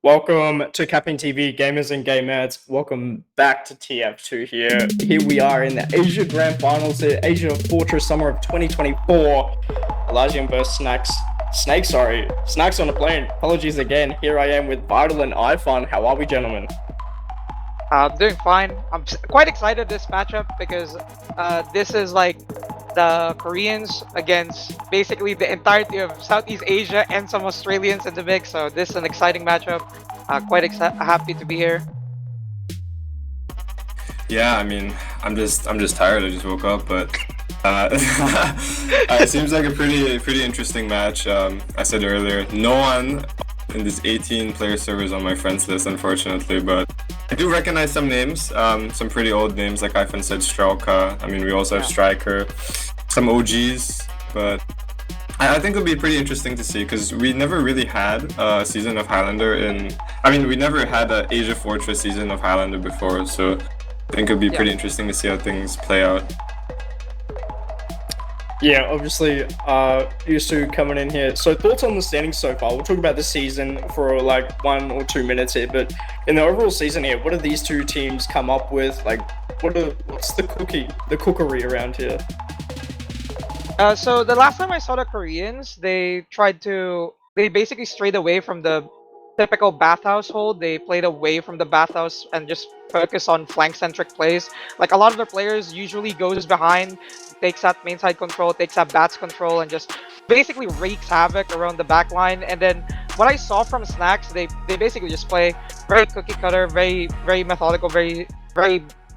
Welcome to CappingTV, gamers and gamettes. Welcome back to TF2 here. Here we are in the Asia Grand Finals, the AsiaFortress Summer of 2024. Elysium versus Snakes on a plane. Apologies again. Here I am with Vital and iFun. How are we, gentlemen? I'm doing fine. I'm quite excited this matchup because this is like the Koreans against basically the entirety of Southeast Asia and some Australians in the mix. So this is an exciting matchup. Quite happy to be here. Yeah, I mean, I'm just tired. I just woke up, but it seems like a pretty interesting match. I said earlier, no one in this 18-player server is on my friends list, unfortunately, but I do recognize some names, some pretty old names, like iPhone said, Strauka. I mean, we also have Striker, some OGs, but I think it'll be pretty interesting to see because we never really had a season of Highlander we never had an AsiaFortress season of Highlander before, so I think it'll be pretty interesting to see how things play out. Yeah, obviously, used to coming in here. So thoughts on the standings so far? We'll talk about the season for like 1 or 2 minutes here, but in the overall season here, what do these two teams come up with? Like, what's the cookery around here? So the last time I saw the Koreans, they basically strayed away from the typical bathhouse hold. They played away from the bathhouse and just focus on flank-centric plays. Like a lot of their players usually goes behind, takes that main side control, takes that bats control, and just basically wreaks havoc around the back line. And then what I saw from Snacks, they basically just play very cookie cutter, very methodical, very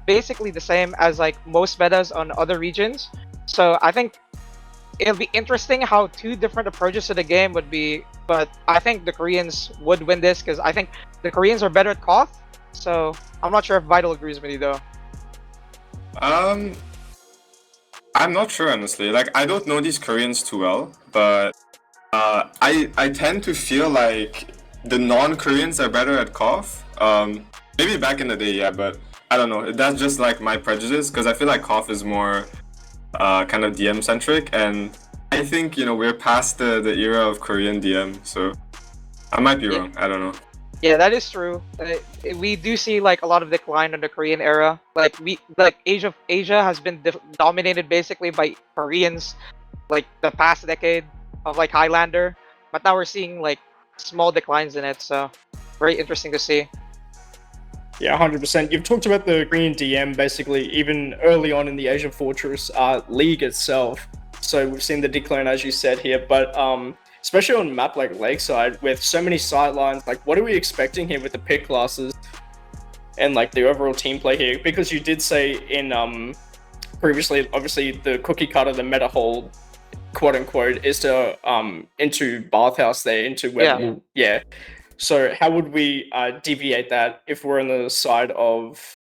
basically the same as like most metas on other regions. So I think it'll be interesting how two different approaches to the game would be, but I think the Koreans would win this because I think the Koreans are better at Koth. So I'm not sure if Vital agrees with you though. I'm not sure, honestly. Like, I don't know these Koreans too well, but I tend to feel like the non-Koreans are better at Koth. Maybe back in the day, yeah, but I don't know. That's just like my prejudice because I feel like Koth is more kind of DM centric, and I think we're past the era of Korean DM, so I might be wrong. I don't know. Yeah, that is true. We do see like a lot of decline in the Korean era. Like Asia has been dominated basically by Koreans, like the past decade of like Highlander, but now we're seeing like small declines in it. So very interesting to see. Yeah, 100%. You've talked about the Korean DM basically even early on in the AsiaFortress league itself. So we've seen the decline, as you said here, but especially on a map like Lakeside with so many sidelines, like what are we expecting here with the pick classes and like the overall team play here? Because you did say in previously, obviously the cookie cutter, the meta hold, quote unquote, is to into bathhouse there, into where So how would we deviate that if we're on the side of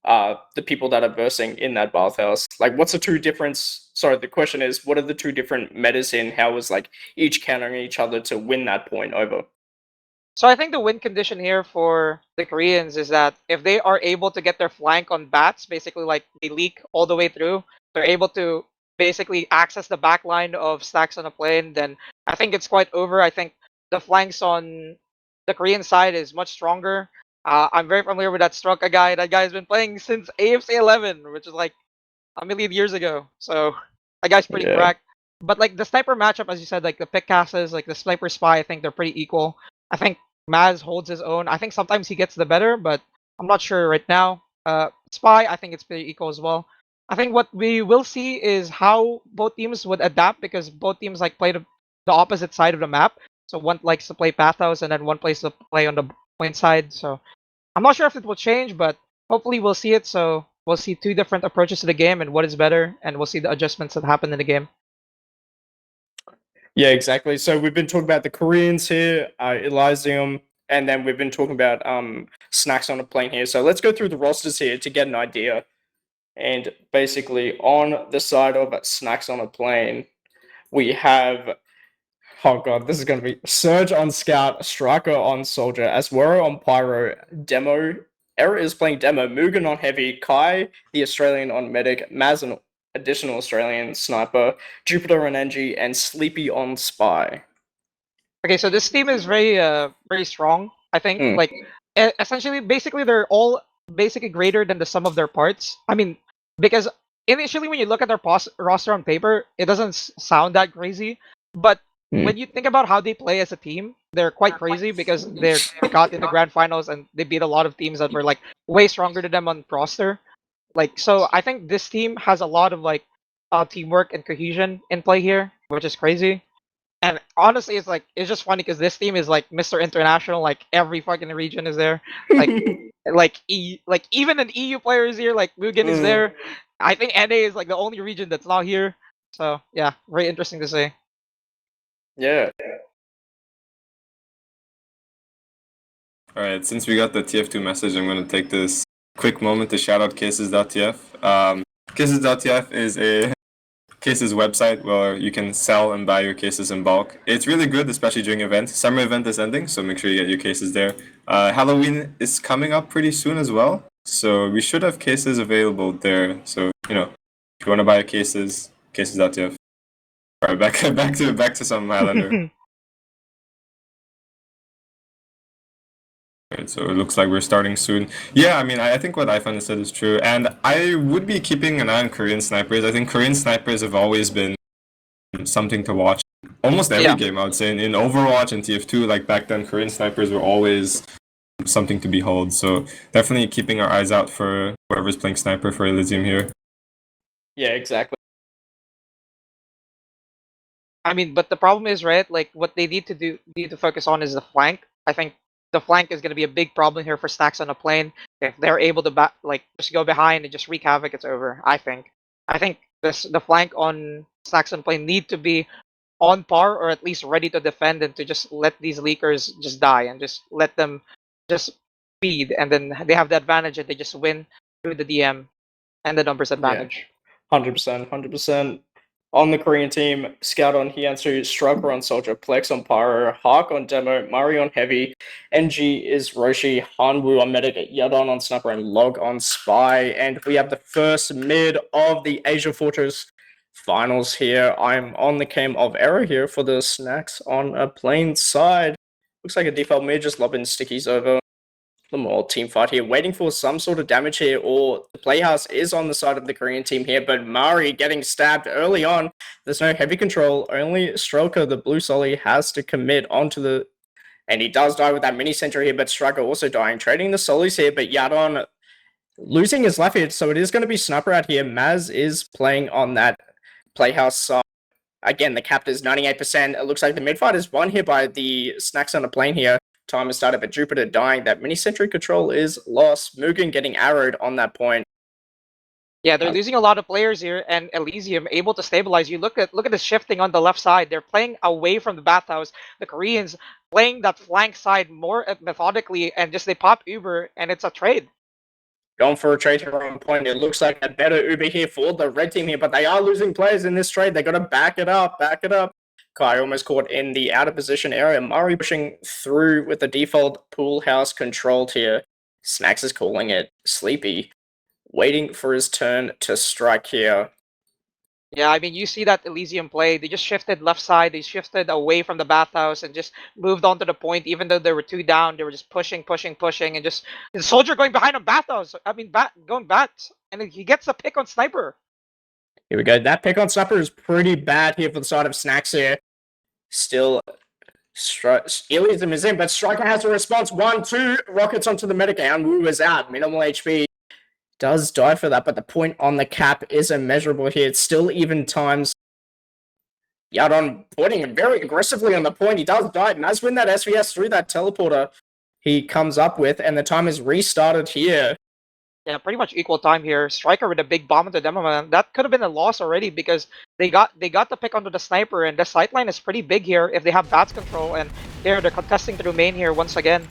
the people that are versing in that bathhouse? Like, what's the two difference? Sorry, the question is, what are the two different metas in? How is like each countering each other to win that point over? So I think the win condition here for the Koreans is that if they are able to get their flank on bats, basically like they leak all the way through, they're able to basically access the back line of stacks on a plane, then I think it's quite over. I think the flanks on the Korean side is much stronger. I'm very familiar with that Strucka guy. That guy has been playing since AFC 11, which is like a million years ago. So that guy's pretty cracked. But like the sniper matchup, as you said, like the pick casses, like the sniper spy, I think they're pretty equal. I think Maz holds his own. I think sometimes he gets the better, but I'm not sure right now. Spy, I think it's pretty equal as well. I think what we will see is how both teams would adapt because both teams like play the opposite side of the map. So one likes to play Pathos and then one plays to play on the point side. So I'm not sure if it will change, but hopefully we'll see it. So we'll see two different approaches to the game and what is better, and we'll see the adjustments that happen in the game. Yeah, exactly. So we've been talking about the Koreans here, Elysium, and then we've been talking about Snacks on a plane here. So let's go through the rosters here to get an idea. And basically on the side of Snacks on a plane, we have, oh god, this is going to be Surge on Scout, Striker on Soldier, Aswero on Pyro, Demo, Era is playing Demo, Mugen on Heavy, Kai, the Australian on Medic, Maz an additional Australian Sniper, Jupiter on Engie, and Sleepy on Spy. Okay, so this team is very strong. I think Mm. like essentially, basically, they're all basically greater than the sum of their parts. I mean, because initially when you look at their roster on paper, it doesn't sound that crazy, but when you think about how they play as a team, they're quite crazy because they got in the grand finals and they beat a lot of teams that were like way stronger than them on roster. Like, so I think this team has a lot of like teamwork and cohesion in play here, which is crazy. And honestly, it's like it's just funny because this team is like Mr. International. Like every fucking region is there. Like like even an EU player is here. Like Mugen is there. I think NA is like the only region that's not here. So yeah, very interesting to see. Yeah. Alright, since we got the TF2 message, I'm going to take this quick moment to shout out cases.tf. Cases.tf is a cases website where you can sell and buy your cases in bulk. It's really good, especially during events. Summer event is ending, so make sure you get your cases there. Halloween is coming up pretty soon as well, so we should have cases available there. So, you know, if you want to buy cases, cases.tf. Alright, back to some Highlander. Right, so it looks like we're starting soon. Yeah, I mean, I think what iPhone said is true, and I would be keeping an eye on Korean snipers. I think Korean snipers have always been something to watch. Almost every game, I would say. In Overwatch and TF2, like back then, Korean snipers were always something to behold. So definitely keeping our eyes out for whoever's playing sniper for Elysium here. Yeah, exactly. I mean, but the problem is, right? Like what they need to focus on is the flank. I think the flank is going to be a big problem here for Stacks on a plane. If they're able to like just go behind and just wreak havoc, it's over. I think the flank on Stacks on a plane need to be on par or at least ready to defend and to just let these leakers just die and just let them just feed, and then they have the advantage and they just win through the DM and the numbers advantage. 100%, 100%. On the Korean team, Scout on Hyansu, Striker on Soldier, Plex on Pyro, Hark on Demo, Mari on Heavy, NG is Roshi, Hanwoo on Medic, Yadon on Sniper, and Log on Spy. And we have the first mid of the AsiaFortress finals here. I'm on the cam of error here for the Snacks on a plane side. Looks like a default mid, just lobbing stickies over. The more team fight here, waiting for some sort of damage here, or the Playhouse is on the side of the Korean team here, but Mari getting stabbed early on. There's no heavy control, only Stroker, the blue Solly, has to commit onto the... And he does die with that mini sentry here, but Striker also dying. Trading the Solis here, but Yadon losing his life here, so it is going to be Sniper out here. Maz is playing on that Playhouse side. Again, the cap is 98%. It looks like the mid-fight is won here by the Snacks on the plane here. Time has started, but Jupiter dying. That mini sentry control is lost. Mugen getting arrowed on that point. Yeah, they're losing a lot of players here, and Elysium able to stabilize. You look at the shifting on the left side. They're playing away from the bathhouse. The Koreans playing that flank side more methodically, and just they pop Uber, and it's a trade. Going for a trade here on point. It looks like a better Uber here for the red team here, but they are losing players in this trade. They got to back it up. Kai almost caught in the out of position area. Murray pushing through with the default pool house controlled here. Snacks is calling it Sleepy. Waiting for his turn to strike here. Yeah, I mean, you see that Elysium play. They just shifted left side. They shifted away from the bathhouse and just moved on to the point. Even though they were 2 down, they were just pushing, and just the soldier going behind on bathhouse. I mean, going bats, and then he gets a pick on sniper. Here we go. That pick on sniper is pretty bad here for the side of Snacks here. Still, Elysium is in, but Striker has a response. 1-2 rockets onto the medic, and Wu is out. Minimal HP. Does die for that, but the point on the cap is immeasurable here. It's still even times. Yadon pointing very aggressively on the point. He does die, and as when that SVS through that teleporter he comes up with, and the time is restarted here. Yeah, pretty much equal time here. Striker with a big bomb into demo man. That could have been a loss already because they got the pick onto the sniper, and the sightline is pretty big here if they have bats control, and they're contesting through main here once again.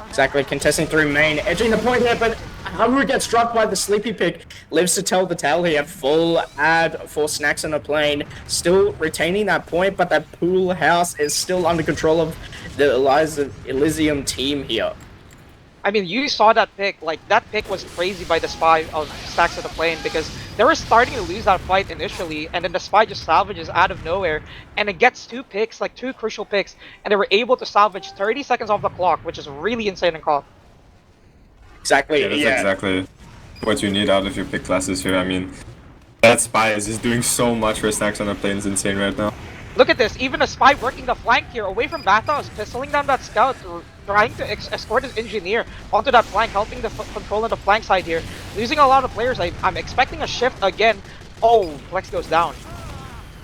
Exactly, contesting through main, edging the point here, but Haru gets struck by the sleepy pick. Lives to tell the tale here. Full ad for Snacks on a plane. Still retaining that point, but that pool house is still under control of the Elysium team here. I mean, you saw that pick. Like, that pick was crazy by the spy of Stacks of the plane because they were starting to lose that fight initially, and then the spy just salvages out of nowhere, and it gets 2 picks, like 2 crucial picks, and they were able to salvage 30 seconds off the clock, which is really insane in call. Exactly. Yeah, that's exactly what you need out of your pick classes here. I mean, that spy is just doing so much for Snacks on the plane. It's insane right now. Look at this, even a spy working the flank here, away from Bathos, pistoling down that scout, trying to escort his engineer onto that flank, helping the control on the flank side here. Losing a lot of players, I'm expecting a shift again. Oh, Flex goes down.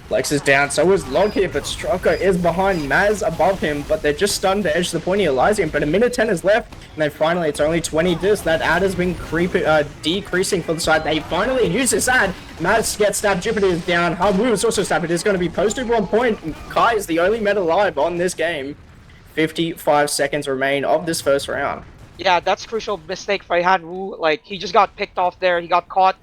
Flex is down, so is Log here, but Stroker is behind Maz above him, but they're just starting to edge the pointy Elysium, but a minute 10 is left, and then finally it's only 20 discs. That ad has been decreasing for the side. They finally use this ad. Maz gets stabbed, Jupiter is down, Hamu is also stabbed. It is going to be posted 1 point. Kai is the only meta alive on this game. 55 seconds remain of this first round. Yeah, that's crucial mistake for Han Wu. Like, he just got picked off there, he got caught,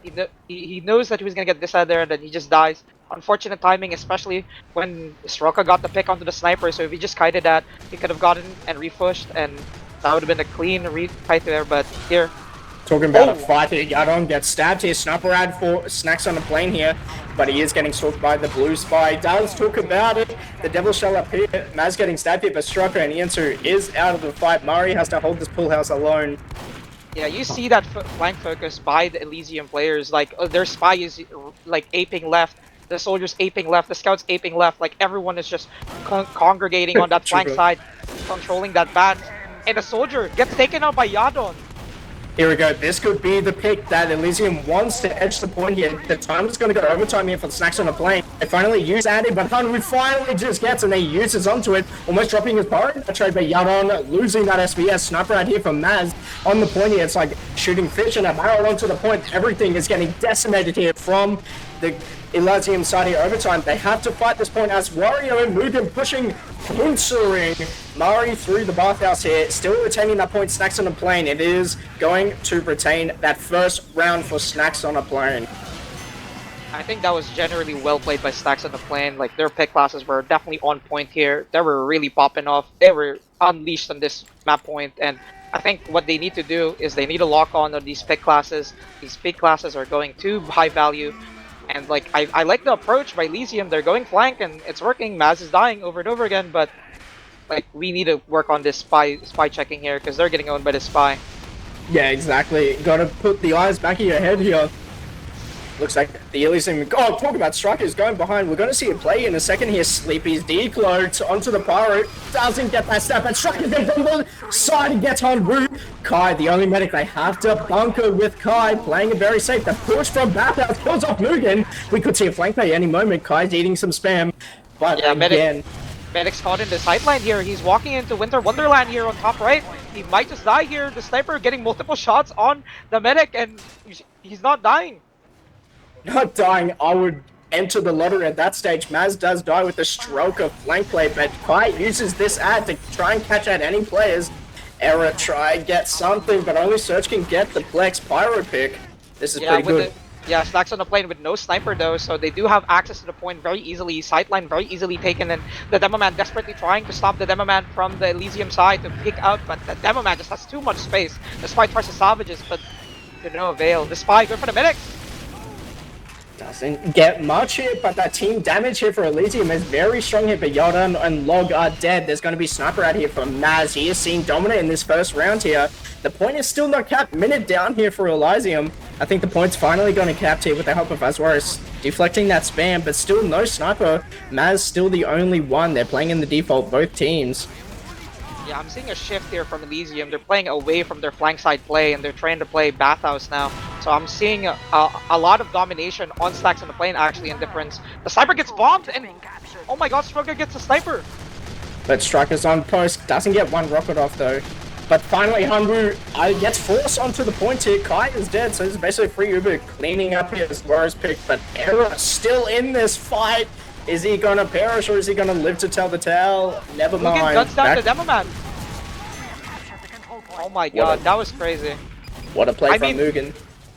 he knows that he was going to get this out there, and then he just dies. Unfortunate timing, especially when Sroka got the pick onto the sniper, so if he just kited that, he could have gotten and refushed, and that would have been a clean kite there, but here. Talking about a fight here, Yadon gets stabbed here, sniper ad for Snacks on the plane here, but he is getting stalked by the blue spy. Does talk about it, the devil shell up here, Maz getting stabbed here, but Stroker and Iansu is out of the fight. Murray has to hold this pool house alone. Yeah, you see that flank focus by the Elysium players, like their spy is like aping left, the soldiers aping left, the scouts aping left, like everyone is just congregating on that flank side, controlling that bat, and the soldier gets taken out by Yadon. Here we go, this could be the pick that Elysium wants to edge the point here. The time is going to go overtime here for the Snacks on the plane. They finally use Andy, but Hanwu finally just gets and they uses onto it, almost dropping his power. A trade by Yadon, losing that SBS. Sniper out here from Maz on the point here. It's like shooting fish in a barrel onto the point. Everything is getting decimated here from the Elysium side here overtime. They have to fight this point as Wario and Mugen pushing, countering Mari through the bathhouse here, still retaining that point. Snacks on a plane. It is going to retain that first round for Snacks on a plane. I think that was generally well played by Snacks on the plane. Like, their pick classes were definitely on point here. They were really popping off. They were unleashed on this map point, and I think what they need to do is they need to lock on these pick classes. These pick classes are going too high value. And like, I like the approach by Elysium. They're going flank and it's working. Maz is dying over and over again, but like, we need to work on this spy checking here because they're getting owned by the spy. Yeah, exactly. Gotta put the eyes back of your head here. Looks like the Elysium. Oh, talk about strikers going behind. We're gonna see a play in a second here. Sleepy's decloaked onto the pyro. Doesn't get that step, and Strikers then from the side and gets on route. Kai, the only medic. They have to bunker with Kai, playing it very safe. The push from Bathhouse kills off Mugen. We could see a flank play any moment. Kai's eating some spam, but yeah, again. Medic's caught in the sideline here. He's walking into Winter Wonderland here on top right. He might just die here. The sniper getting multiple shots on the medic, and he's not dying. Not dying, I would enter the lottery at that stage. Maz does die with a stroke of flank play, but Kai uses this ad to try and catch out any players. Error, try and get something, but only Surge can get the Plex Pyro pick. This is pretty good. Yeah, Snacks on the plane with no sniper though, so they do have access to the point very easily. Sightline very easily taken, and the Demo Man desperately trying to stop the Demo Man from the Elysium side to pick out, but the Demo Man just has too much space. The Spy tries to salvage it, but to no avail. The Spy going for the medic. Doesn't get much here, but that team damage here for Elysium is very strong here, but Yodan and Log are dead. There's going to be sniper out here from Maz. He is seen dominant in this first round here. The point is still not capped. Minute down here for Elysium. I think the point's finally going to cap here with the help of Azwaris deflecting that spam, but still no sniper. Maz still the only one. They're playing in the default, both teams. Yeah, I'm seeing a shift here from Elysium. They're playing away from their flank side play, and they're trying to play Bathhouse now. So I'm seeing a lot of domination on Stacks on the plane, actually, in difference. The sniper gets bombed, and oh my god, Stroker gets a sniper! But Striker's on post, doesn't get one rocket off though. But finally, Hanwu gets forced onto the point here. Kai is dead, so this is basically free Uber cleaning up here as Laura's pick. But Error still in this fight. Is he gonna perish or is he gonna live to tell the tale? Never mind. Mugen guns down the Demo Man. Oh my god, that was crazy. What a play from Mugen.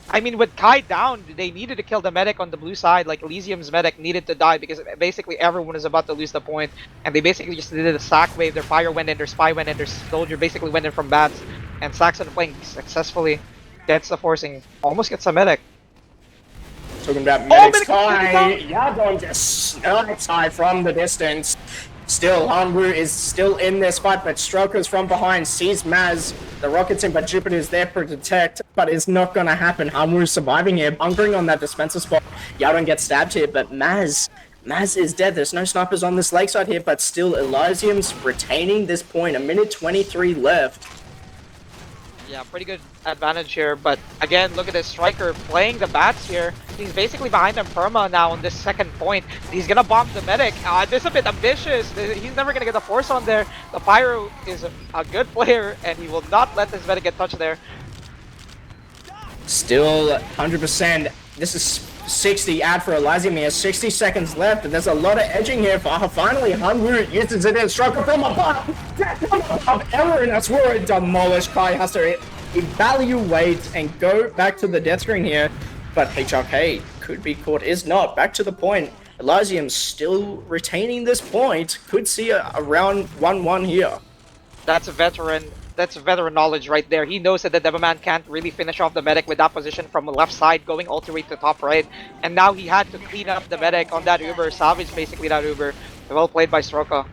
I mean, with Kai down, they needed to kill the medic on the blue side. Like, Elysium's medic needed to die because basically everyone is about to lose the point. And they basically just did a sack wave. Their fire went in, their spy went in, their soldier basically went in from bats. And Saxon playing successfully gets the forcing, almost gets a medic. Talking about Oh, medics. medics! Yadon just snipes high from the distance. Still, Hanwoo is still in this fight, but Stroker's from behind, sees Maz. The rocket's in, but Jupiter's there for detect, but it's not gonna happen. Hanwoo's surviving here, bunkering on that dispenser spot. Yadon gets stabbed here, but Maz is dead. There's no snipers on this Lakeside here, but still Elysium's retaining this point. 1:23 left. Yeah, pretty good advantage here, but again, look at this Striker playing the bats here. He's basically behind them perma now on this second point. He's gonna bomb the medic. This is a bit ambitious. He's never gonna get the force on there. The Pyro is a good player, and he will not let this medic get touched there. Still 100%. This is 60 ad for Elysium. He has 60 seconds left, and there's a lot of edging here. Finally, Hanwoo uses it in. Striker from above. From above. Error, and that's where it demolished. Kai has to evaluate and go back to the death screen here. But HRK could be caught. Is not. Back to the point. Elysium still retaining this point. Could see a round 1-1 here. That's a veteran. That's veteran knowledge right there. He knows that the Devaman can't really finish off the medic with that position from the left side, going all the way to top right. And now he had to clean up the medic on that Uber, salvage basically that Uber. Well played by Stroka.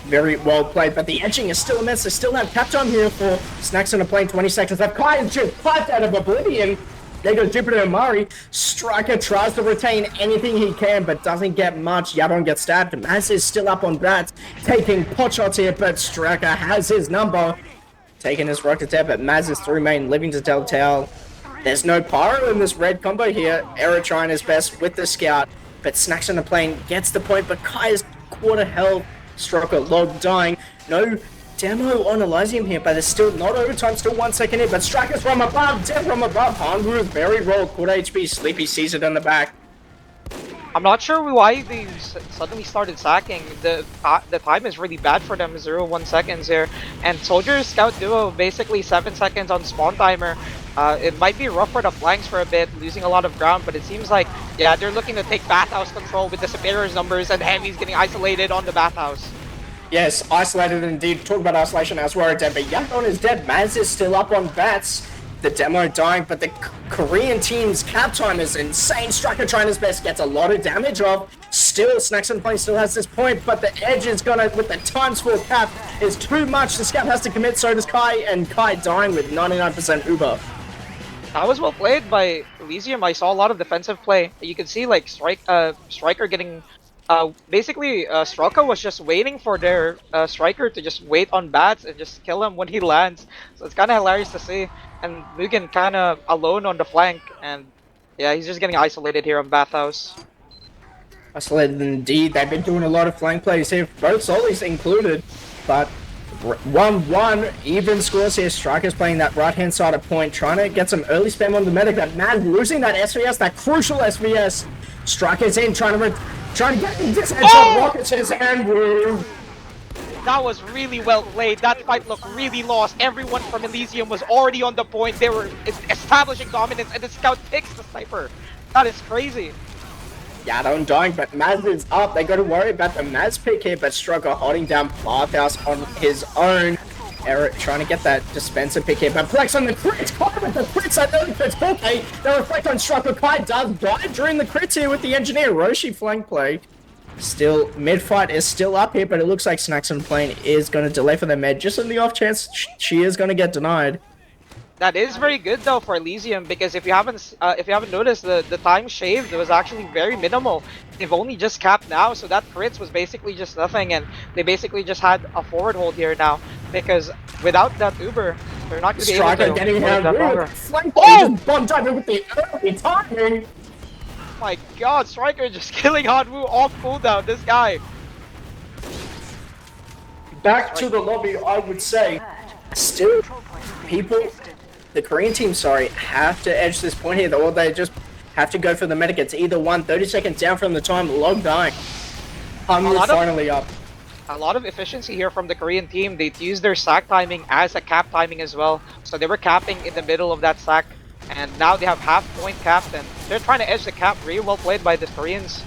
Very well played, but the edging is still immense. They still have cap time here for Snacks on a plane, 20 seconds left. Kai is just piped out of oblivion. There goes Jupiter and Mari. Striker tries to retain anything he can, but doesn't get much. Yadon gets stabbed. Maz is still up on bats, taking pot shots here, but Striker has his number. Taking his rocket there, but Maz is through main, living to tell tale. There's no pyro in this red combo here. Era trying his best with the scout, but Snacks on the plane gets the point, but Kai is quarter health. Striker log dying. No demo on Elysium here, but there's still not overtime, still 1 second here, but Strikers from above, dead from above. Hanwoo is very rolled, quarter HP, Sleepy sees it on the back. I'm not sure why they suddenly started sacking. The time is really bad for them, 0-1 seconds here. And Soldier Scout Duo, basically 7 seconds on spawn timer. It might be rough for the flanks for a bit, losing a lot of ground, but it seems like, yeah, they're looking to take bathhouse control with the Superior's numbers, and Heavy's getting isolated on the bathhouse. Yes, isolated indeed. Talk about isolation as well, dead, but Yadon is dead. Maz is still up on bats. The demo dying, but the Korean team's cap time is insane. Striker trying his best, gets a lot of damage off. Still, Snacks on Plane still has this point, but the edge is gonna, with the time score cap, is too much. The scout has to commit, so does Kai, and Kai dying with 99% Uber. That was well played by Elysium. I saw a lot of defensive play. You can see like Striker getting basically Stroka was just waiting for their Striker to just wait on bats and just kill him when he lands. So it's kind of hilarious to see. And Mugen kind of alone on the flank, and yeah, he's just getting isolated here on bathhouse. Isolated indeed. They've been doing a lot of flank plays here, both solis included, but 1-1 even scores here. Striker's playing that right hand side of point, trying to get some early spam on the medic. That man losing that SVS, that crucial SVS. Striker's in, trying to get this headshot. Rockets his hand. Woo. That was really well played. That fight looked really lost. Everyone from Elysium was already on the point. They were establishing dominance, and the scout picks the sniper. That is crazy. Yeah, they're dying, but Maz is up. They got to worry about the Maz pick here, but Striker holding down Bathhouse on his own. Eric trying to get that dispenser pick here, but Flex on the crits. Kai with the crits. I know the crits. Okay, they reflect on Striker. Kai does die during the crits here with the engineer. Roshi flank play. Still, mid-fight is still up here, but it looks like Snacks on Plane is going to delay for the med, just in the off chance she is going to get denied. That is very good though for Elysium, because if you haven't noticed, the time shaved was actually very minimal. They've only just capped now, so that crits was basically just nothing, and they basically just had a forward hold here now, because without that Uber, they're not going to be able to getting that flank just bumped over with the early timing. My god, Striker just killing Hanwoo off cooldown, this guy. Back to the lobby, I would say. Still, people, the Korean team, have to edge this point here, or they just have to go for the medic. It's either 30 seconds down from the time, log dying. Hanwoo finally up. A lot of efficiency here from the Korean team. They used their sack timing as a cap timing as well. So they were capping in the middle of that sack. And now they have half point capped, and they're trying to edge the cap. Really well played by the Koreans.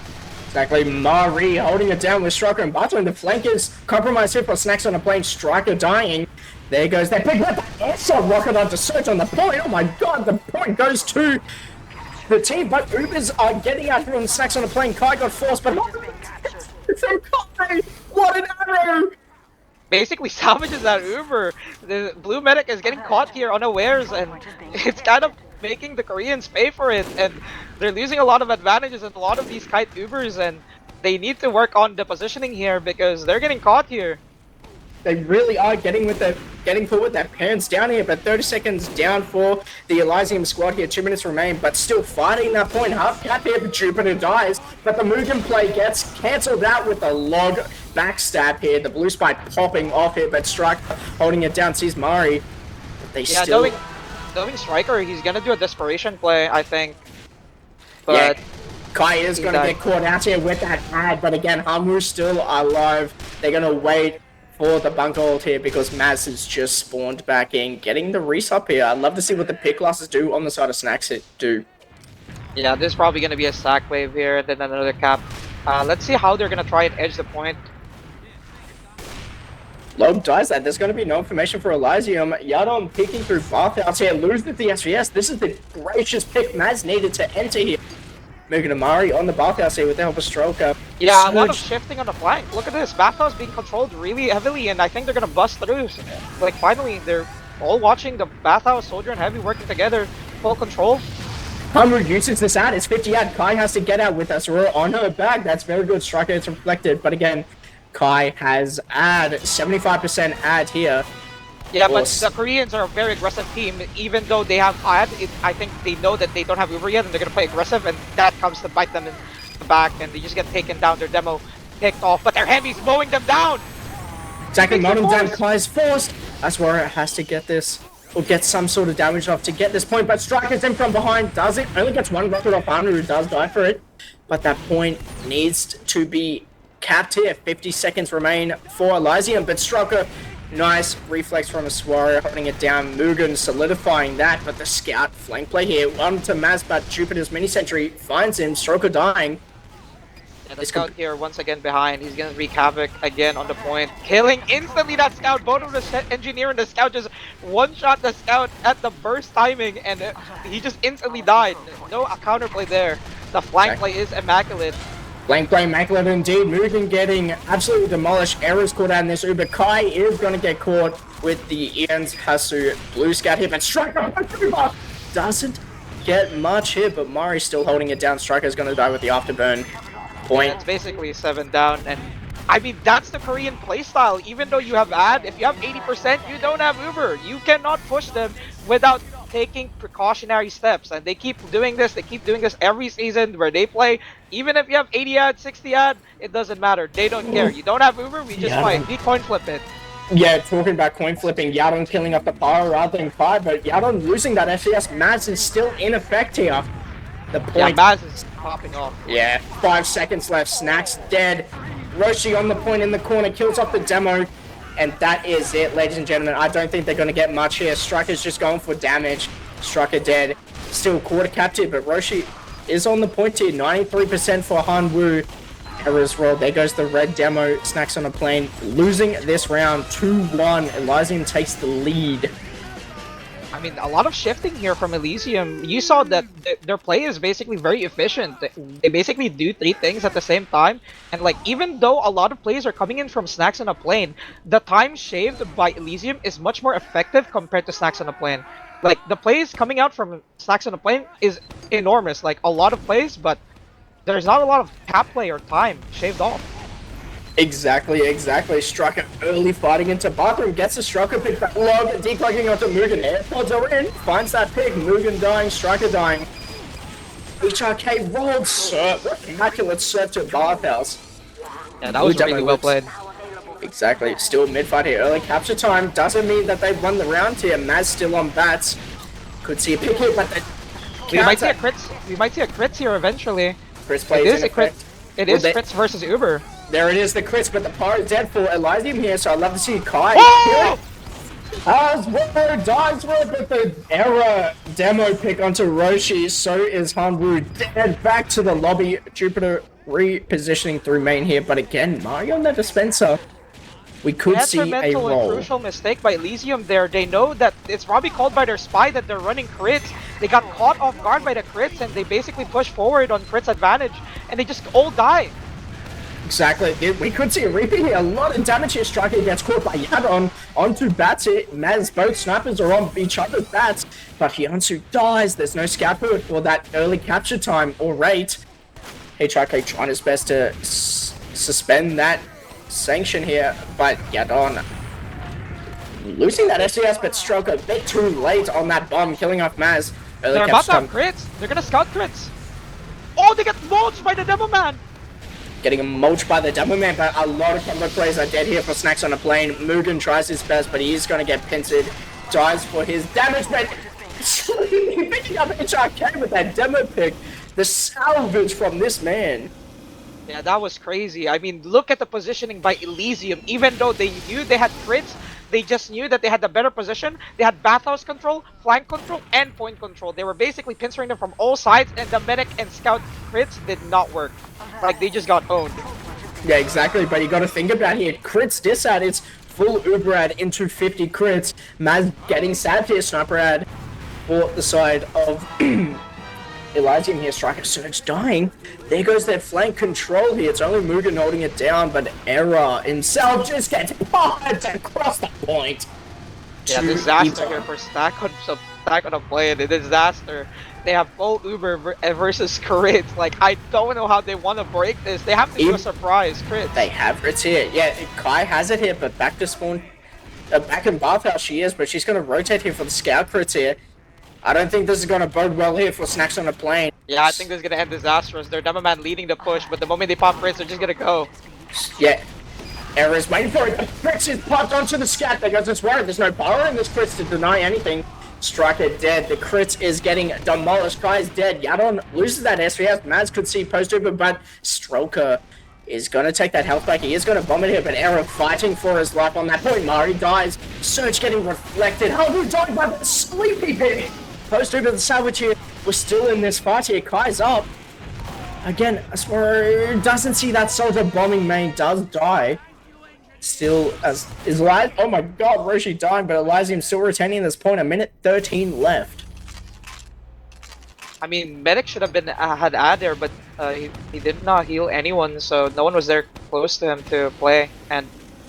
Exactly, Mari holding it down with Striker and Bato, and the flank is compromised here for Snacks on the Plane. Striker dying. There goes that big airshot rocket onto search on the point. Oh my god, the point goes to the team, but Ubers are getting out here on the snacks on the plane. Kai got forced, but it's from Kai! What an arrow! Basically salvages that Uber. The blue medic is getting caught here unawares, and it's kind of making the Koreans pay for it, and they're losing a lot of advantages in a lot of these kite Ubers, and they need to work on the positioning here because they're getting caught here. They really are getting put with their pants down here, but 30 seconds down for the Elysium squad here. 2 minutes remain, but still fighting that point. Half cap here, but Jupiter dies, but the Mugen play gets cancelled out with a log backstab here. The blue spike popping off here, but Striker holding it down, sees Mari. They still... Knowing Striker, he's gonna do a desperation play, I think. But yeah, Kai is gonna get caught out here with that ad, but again, Hanwoo's still alive. They're gonna wait for the bunker ult here because Maz has just spawned back in, getting the resup here. I'd love to see what the pick classes do on the side of Snacks do. Yeah, there's probably gonna be a sack wave here, then another cap. Let's see how they're gonna try and edge the point. Loeb dies that. There's going to be no information for Elysium. Yadon peeking through bathhouse here, loses the SVS. This is the gracious pick Maz needed to enter here. Mugen Amari on the bathhouse here with the help of Stroker. Yeah, a lot of shifting on the flank. Look at this. Bathhouse being controlled really heavily, and I think they're going to bust through. Like, finally, they're all watching the bathhouse, Soldier, and Heavy working together. Full control. Hammer uses this ad. It's 50 ad. Kai has to get out with us. We're on her back. That's very good. Striker, it's reflected. But again, Kai has ad, 75% ad here. Yeah, but the Koreans are a very aggressive team. Even though they have ad, I think they know that they don't have Uber yet, and they're going to play aggressive, and that comes to bite them in the back, and they just get taken down. Their demo picked off, but their Heavy's mowing them down! Exactly, mowing down Kai's forced. That's where it has to get this, or get some sort of damage off to get this point, but Striker's in from behind, does it? Only gets one rocket off Armor, who does die for it, but that point needs to be capped here. 50 seconds remain for Elysium, but Striker, nice reflex from a Warrior holding it down. Mugen solidifying that, but the scout flank play here. One to Maz, but Jupiter's mini sentry finds him. Striker dying. And the scout here once again behind. He's gonna wreak havoc again on the point, killing instantly that scout. Both of the engineer and the scout just one-shot the scout at the burst timing, and he just instantly died. No counterplay there. The flank play is immaculate. Flank play immaculate indeed. Mugen getting absolutely demolished. Errors caught out in this Uber. Kai is going to get caught with the Ian's Hasu blue scout here, but Striker doesn't get much here, but Mari's still holding it down. Striker's going to die with the afterburn point. It's basically 7 down, and I mean, that's the Korean playstyle. Even though you have ad, if you have 80%, you don't have Uber. You cannot push them without taking precautionary steps, and they keep doing this. They keep doing this every season where they play. Even if you have 80 ad, 60 ad, it doesn't matter. They don't care. You don't have Uber, we just fight. We coin flip it. Yeah, talking about coin flipping, Yadon killing up the power rather than Kai, but Yadon losing that FPS. Maz is still in effect here. The point. Yeah, Maz is popping off. Yeah, 5 seconds left. Snacks dead. Roshi on the point in the corner, kills off the demo. And that is it, ladies and gentlemen. I don't think they're going to get much here. Striker's just going for damage. Striker dead. Still quarter captive, but Roshi is on the point here. 93% for Hanwoo. Errors roll. There goes the red demo. Snacks on a plane. Losing this round 2-1. Elysium takes the lead. I mean, a lot of shifting here from Elysium. You saw that their play is basically very efficient. They basically do 3 things at the same time. And like, even though a lot of plays are coming in from Snacks on a plane, the time shaved by Elysium is much more effective compared to Snacks on a plane. Like, the plays coming out from Snacks on a plane is enormous. Like, a lot of plays, but there's not a lot of cap play or time shaved off. Exactly. Striker early fighting into bathroom, gets a Striker pick back log, declogging onto Mugen. AirPods are in, finds that pick, Mugen dying, Striker dying. HRK rolled serve, immaculate serve to bathhouse. Yeah, that was really well played. Exactly, still mid-fight here, early capture time, doesn't mean that they've won the round here. Maz still on bats, could see a pick here, but we might see a crits here eventually. Crits plays in effect. It is crits versus Uber. There it is, the crits, but the power is dead for Elysium here, so I'd love to see Kai kill it. As Woo dies with the error demo pick onto Roshi, so is Hanwoo dead. Back to the lobby. Jupiter repositioning through main here, but again, Mario on the dispenser we could see a detrimental and roll. crucial mistake by Elysium there. They know that it's probably called by their spy that they're running crits. They got caught off guard by the crits and they basically push forward on crits advantage and they just all die. Exactly. We could see a repeat here. A lot of damage here. Striker gets caught by Yadon onto bats here. Maz, both snipers are on each other's bats, but Hyunsu dies. There's no scout for it for that early capture time or rate. Striker trying his best to suspend that sanction here, but Yadon losing that SES, but Stroke a bit too late on that bomb, killing off Maz. They're about to have crits. They're gonna scout crits. Oh, they get mulched by the Demo Man. Getting mulched by the Demo Man, but a lot of combo players are dead here for Snacks on a plane. Mugen tries his best, but he is going to get pincered. Dies for his damage, but picking up HRK with that demo pick. The salvage from this man. Yeah, that was crazy. I mean, look at the positioning by Elysium. Even though they knew they had crits, they just knew that they had the better position. They had bathhouse control, flank control, and point control. They were basically pincering them from all sides, and the medic and scout crits did not work. Like, they just got owned. Yeah, exactly, but you got to think about here. Crits dis at its full Uber ad into 50 crits. Maz getting stabbed here, sniper ad for the side of Elysium here. Striker Surge dying. There goes their flank control here. It's only Mugen holding it down, but Error himself just gets punched across the point. Yeah, disaster here for Stack on a play. The disaster. They have full Uber versus crits. Like, I don't know how they want to break this. They have to do a surprise crit. They have crits here. Yeah, Kai has it here, but back to spawn. Back in bathhouse she is, but she's going to rotate here for the scout crits here. I don't think this is going to bode well here for Snacks on the plane. Yeah, I think this is going to end disastrous. They're Demo Man leading the push, but the moment they pop crits, they're just going to go. Yeah. Error's waiting for it. The crits is popped onto the scat because it's worried. There's no power in this crits to deny anything. Striker dead. The crits is getting demolished. Kai's dead. Yadon loses that SVS. Maz could see post-Uber, but Stroker is going to take that health back. He is going to bomb it here, but Error fighting for his life on that point. Mari dies. Surge getting reflected. Halbu dying by the sleepy pig. Post-Uber the salvage here. We're still in this fight here. Kai's up. Again, Asmoro doesn't see that soldier bombing main. Does die. Still, as is Elysium. Oh my god, Roshi dying, but Elysium still retaining this point. 1:13 left. I mean, Medic should have been had ad there, but he did not heal anyone, so no one was there close to him to play. And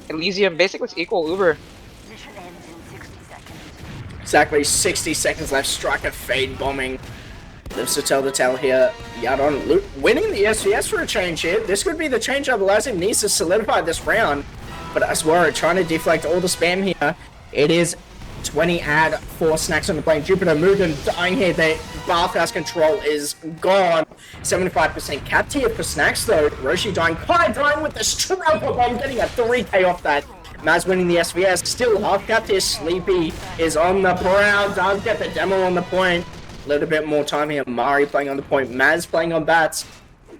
Elysium basically was equal Uber. Mission ends in 60 seconds. Exactly 60 seconds left. Striker fade bombing. Lives to tell the tale here. Yadon winning the SVS for a change here. This would be the change up Elysium needs to solidify this round. But Aswara trying to deflect all the spam here. It is 20 ad for Snacks on the plane. Jupiter Mugen dying here. The bathhouse control is gone. 75% capped here for Snacks though. Roshi dying. Kai dying with the Stroker bomb, getting a 3k off that. Maz winning the SVS. Still half capped here. Sleepy is on the prowl. Does get the demo on the point. A little bit more time here. Mari playing on the point. Maz playing on bats.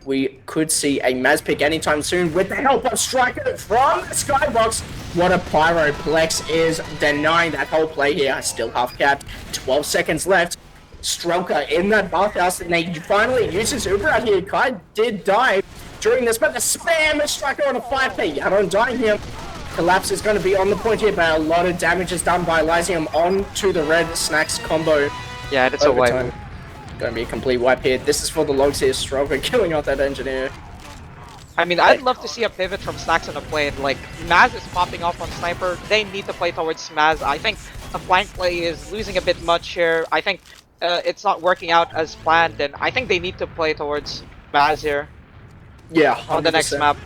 We could see a Maz pick anytime soon with the help of Striker from the skybox. What a Pyroplex is denying that whole play here. Still half capped. 12 seconds left. Stroker in that bathhouse, and they finally use his Uber out here. Kai did die during this, but the spam is Striker on a 5k. Yadon dying here. Collapse is going to be on the point here, but a lot of damage is done by Elysium onto the red Snacks combo. Yeah, it's a wipe. Gonna be a complete wipe here. This is for the logs here. Stroker killing off that engineer. I mean, I'd love to see a pivot from Snacks on the plane. Like, Maz is popping off on Sniper. They need to play towards Maz. I think the flank play is losing a bit much here. I think it's not working out as planned, and I think they need to play towards Maz here. Yeah, 100%. On the next map.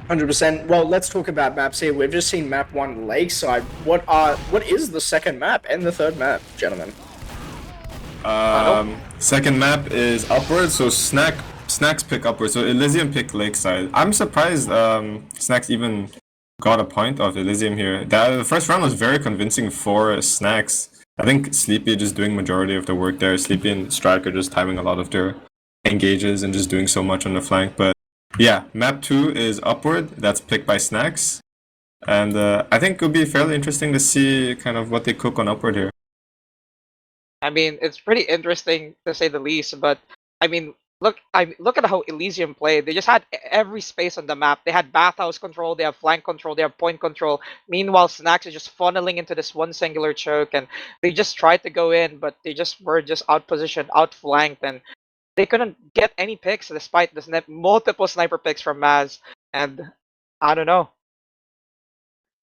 100%. Well, let's talk about maps here. We've just seen map 1 Lakeside. What is the second map and the third map, gentlemen? Second map is Upward, so Snacks pick Upward, so Elysium pick Lakeside. I'm surprised Snacks even got a point of Elysium here. The first round was very convincing for Snacks. I think Sleepy just doing majority of the work there. Sleepy and Striker just timing a lot of their engages and just doing so much on the flank. But yeah, map 2 is Upward. That's picked by Snacks. And I think it would be fairly interesting to see kind of what they cook on Upward here. I mean, it's pretty interesting to say the least, but I mean, look at how Elysium played. They just had every space on the map. They had bathhouse control, they have flank control, they have point control. Meanwhile, Snacks is just funneling into this one singular choke, and they just tried to go in, but they just were just outpositioned, outflanked, and they couldn't get any picks despite the multiple sniper picks from Maz. And I don't know.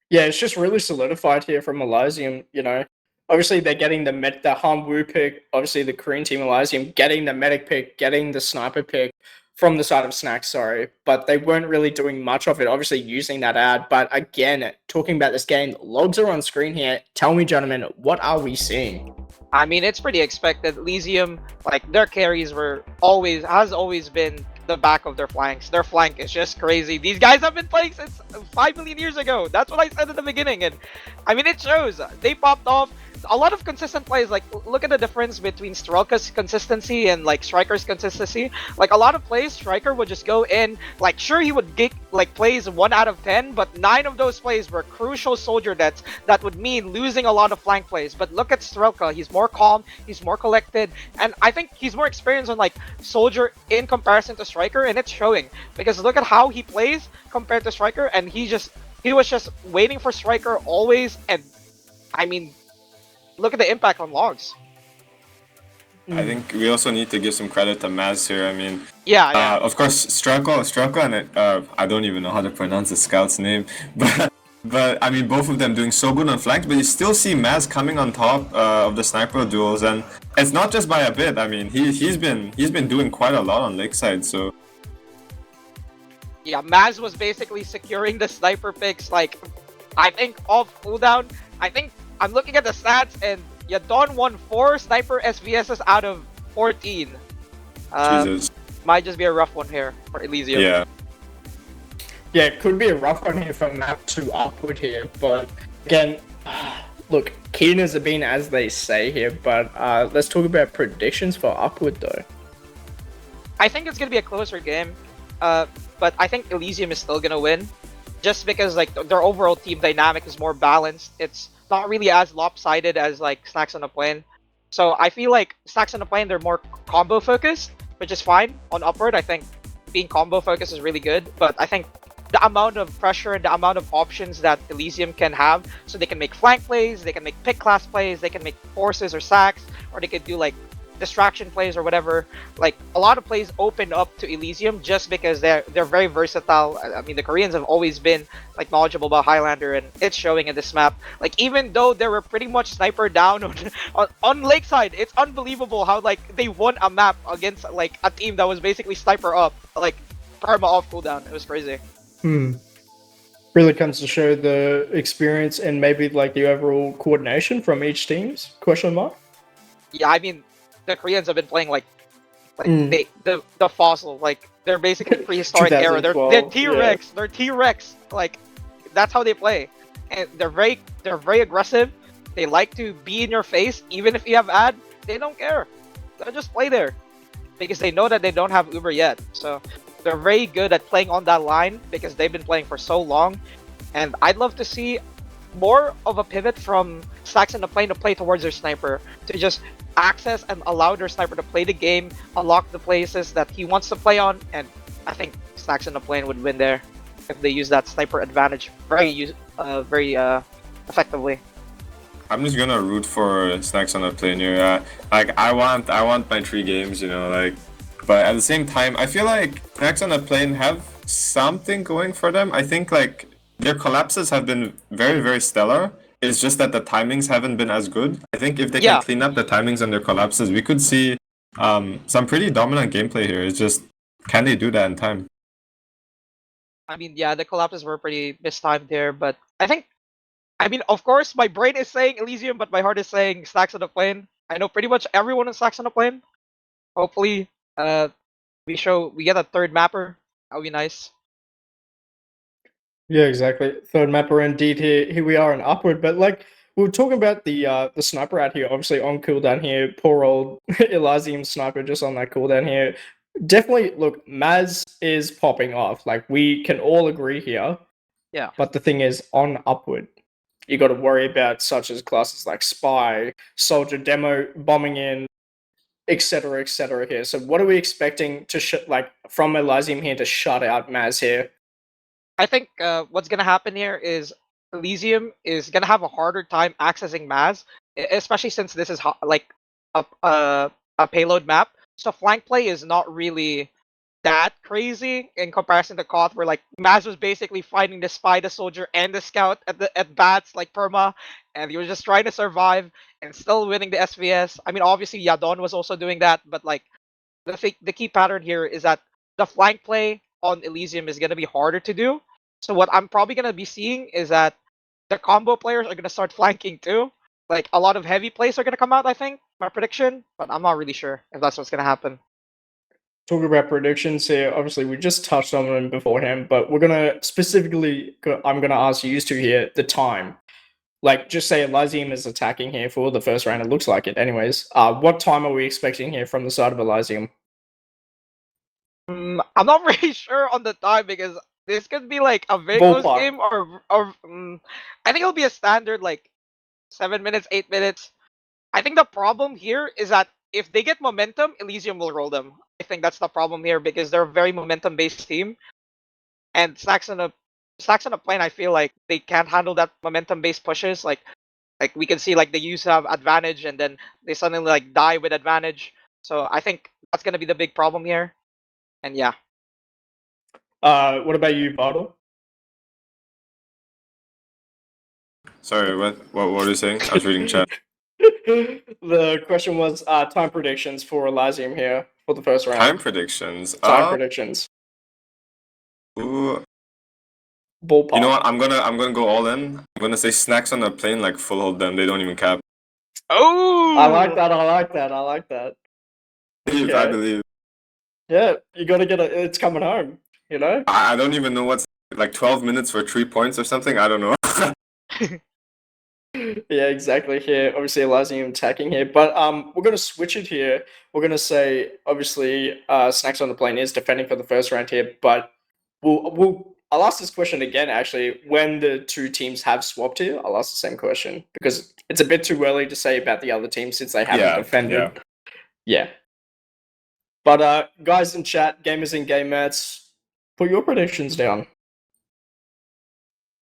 Yeah, it's just really solidified here from Elysium, you know. Obviously, they're getting the Hanwoo pick, obviously the Korean team Elysium, getting the medic pick, getting the sniper pick from the side of Snacks, sorry. But they weren't really doing much of it, obviously using that ad. But again, talking about this game, logs are on screen here. Tell me, gentlemen, what are we seeing? I mean, it's pretty expected. Elysium, like their carries has always been the back of their flanks. Their flank is just crazy. These guys have been playing since 5 million years ago. That's what I said in the beginning, and I mean it shows. They popped off. A lot of consistent plays. Like look at the difference between Strelka's consistency and like Striker's consistency. Like a lot of plays, Striker would just go in. Like sure he would get like plays 1 out of 10, but 9 of those plays were crucial soldier deaths that would mean losing a lot of flank plays. But look at Strelka. He's more calm. He's more collected, and I think he's more experienced on like soldier in comparison to Striker, and it's showing because look at how he plays compared to Striker, and he was just waiting for Striker always, and I mean. Look at the impact on logs. I think we also need to give some credit to Maz here. I mean, yeah. Of course, Strelka and I don't even know how to pronounce the scout's name, but I mean, both of them doing so good on flanks. But you still see Maz coming on top of the sniper duels, and it's not just by a bit. I mean, he's been doing quite a lot on Lakeside. So yeah, Maz was basically securing the sniper picks. Like, I think off cooldown. I think. I'm looking at the stats, and Yadon won 4 sniper SVSs out of 14. Jesus. Might just be a rough one here for Elysium. Yeah. Yeah, it could be a rough one here from map 2 upward here, but again, look, Keeners have been as they say here, but let's talk about predictions for upward though. I think it's gonna be a closer game, but I think Elysium is still gonna win, just because like their overall team dynamic is more balanced. It's not really as lopsided as like Snacks on the Plane. So I feel like Snacks on the Plane, they're more combo focused, which is fine. On upward, I think being combo focused is really good, but I think the amount of pressure and the amount of options that Elysium can have, so they can make flank plays, they can make pick class plays, they can make forces or sacks, or they could do like distraction plays or whatever. Like a lot of plays open up to Elysium just because they're very versatile. I mean, the Koreans have always been like knowledgeable about Highlander, and it's showing in this map. Like even though they were pretty much sniper down on Lakeside, it's unbelievable how like they won a map against like a team that was basically sniper up, like perma off cooldown. It was crazy. Really comes to show the experience and maybe like the overall coordination from each team's question mark. Yeah, I mean, the Koreans have been playing like the fossil, like they're basically prehistoric era. They're T-Rex. Yeah. They're T-Rex. Like that's how they play, and they're very aggressive. They like to be in your face, even if you have ad. They don't care. They'll just play there because they know that they don't have Uber yet. So they're very good at playing on that line because they've been playing for so long. And I'd love to see more of a pivot from Stacks in the Plane to play towards their sniper, to just access and allow their sniper to play the game, unlock the places that he wants to play on, and I think Stacks in the Plane would win there if they use that sniper advantage very effectively. I'm just gonna root for Snacks on the Plane here. Like I want my 3 games, you know, like. But at the same time, I feel like Snacks on the Plane have something going for them. I think like their collapses have been very, very stellar. It's just that the timings haven't been as good. I think if they can clean up the timings on their collapses, we could see some pretty dominant gameplay here. It's just, can they do that in time? I mean, yeah, the collapses were pretty mistimed there, but I mean, of course, my brain is saying Elysium, but my heart is saying Stacks on the Plane. I know pretty much everyone in Stacks on the Plane. Hopefully, we get a third mapper. That would be nice. Yeah, exactly. Third mapper indeed. Here we are in upward, but like we were talking about the sniper out here, obviously on cooldown here. Poor old Elysium sniper just on that cooldown here. Definitely, look, Maz is popping off. Like we can all agree here. Yeah. But the thing is, on upward, you got to worry about such as classes like Spy, Soldier, Demo bombing in. etc., etc. here. So what are we expecting to from Elysium here to shut out Maz here? I think what's gonna happen here is Elysium is gonna have a harder time accessing Maz, especially since this is like a payload map. So flank play is not really that crazy in comparison to Koth, where like Maz was basically fighting the spy, the soldier, and the scout at bats like perma, and he was just trying to survive and still winning the SVS. I mean, obviously Yadon was also doing that, but like the key pattern here is that the flank play on Elysium is gonna be harder to do. So what I'm probably gonna be seeing is that the combo players are gonna start flanking too. Like a lot of heavy plays are gonna come out. I think my prediction, but I'm not really sure if that's what's gonna happen. Talking about predictions here, obviously we just touched on them beforehand, but we're gonna specifically, I'm gonna ask you two here the time. Like, just say Elysium is attacking here for the first round. It looks like it, anyways. What time are we expecting here from the side of Elysium? I'm not really sure on the time because this could be like a very close Ballpark. game, or I think it'll be a standard like 7 minutes, 8 minutes. I think the problem here is that if they get momentum, Elysium will roll them. I think that's the problem here because they're a very momentum-based team, and Stacks on a plane. I feel like they can't handle that momentum-based pushes. Like we can see like they used to have advantage and then they suddenly like die with advantage. So I think that's gonna be the big problem here. And yeah. What about you, Bartle? Sorry, what were you saying? I was reading chat. The question was time predictions for Elysium here for the first round. Time predictions. Time predictions. Ooh, Ballpark. you know what? I'm gonna go all in. I'm gonna say snacks on a plane, like full hold them. They don't even cap. Oh, I like that. I like that. I like that. I believe. Yeah, you gotta get it. It's coming home. You know. I don't even know what's like 12 minutes for 3 points or something. I don't know. Yeah, exactly. Here, obviously, Elysium attacking here, but we're gonna switch it here. We're gonna say obviously, snacks on the plane is defending for the first round here, but I'll ask this question again. Actually, when the two teams have swapped here, I'll ask the same question because it's a bit too early to say about the other team since they haven't defended. Yeah. But guys in chat, gamers and game mates, put your predictions down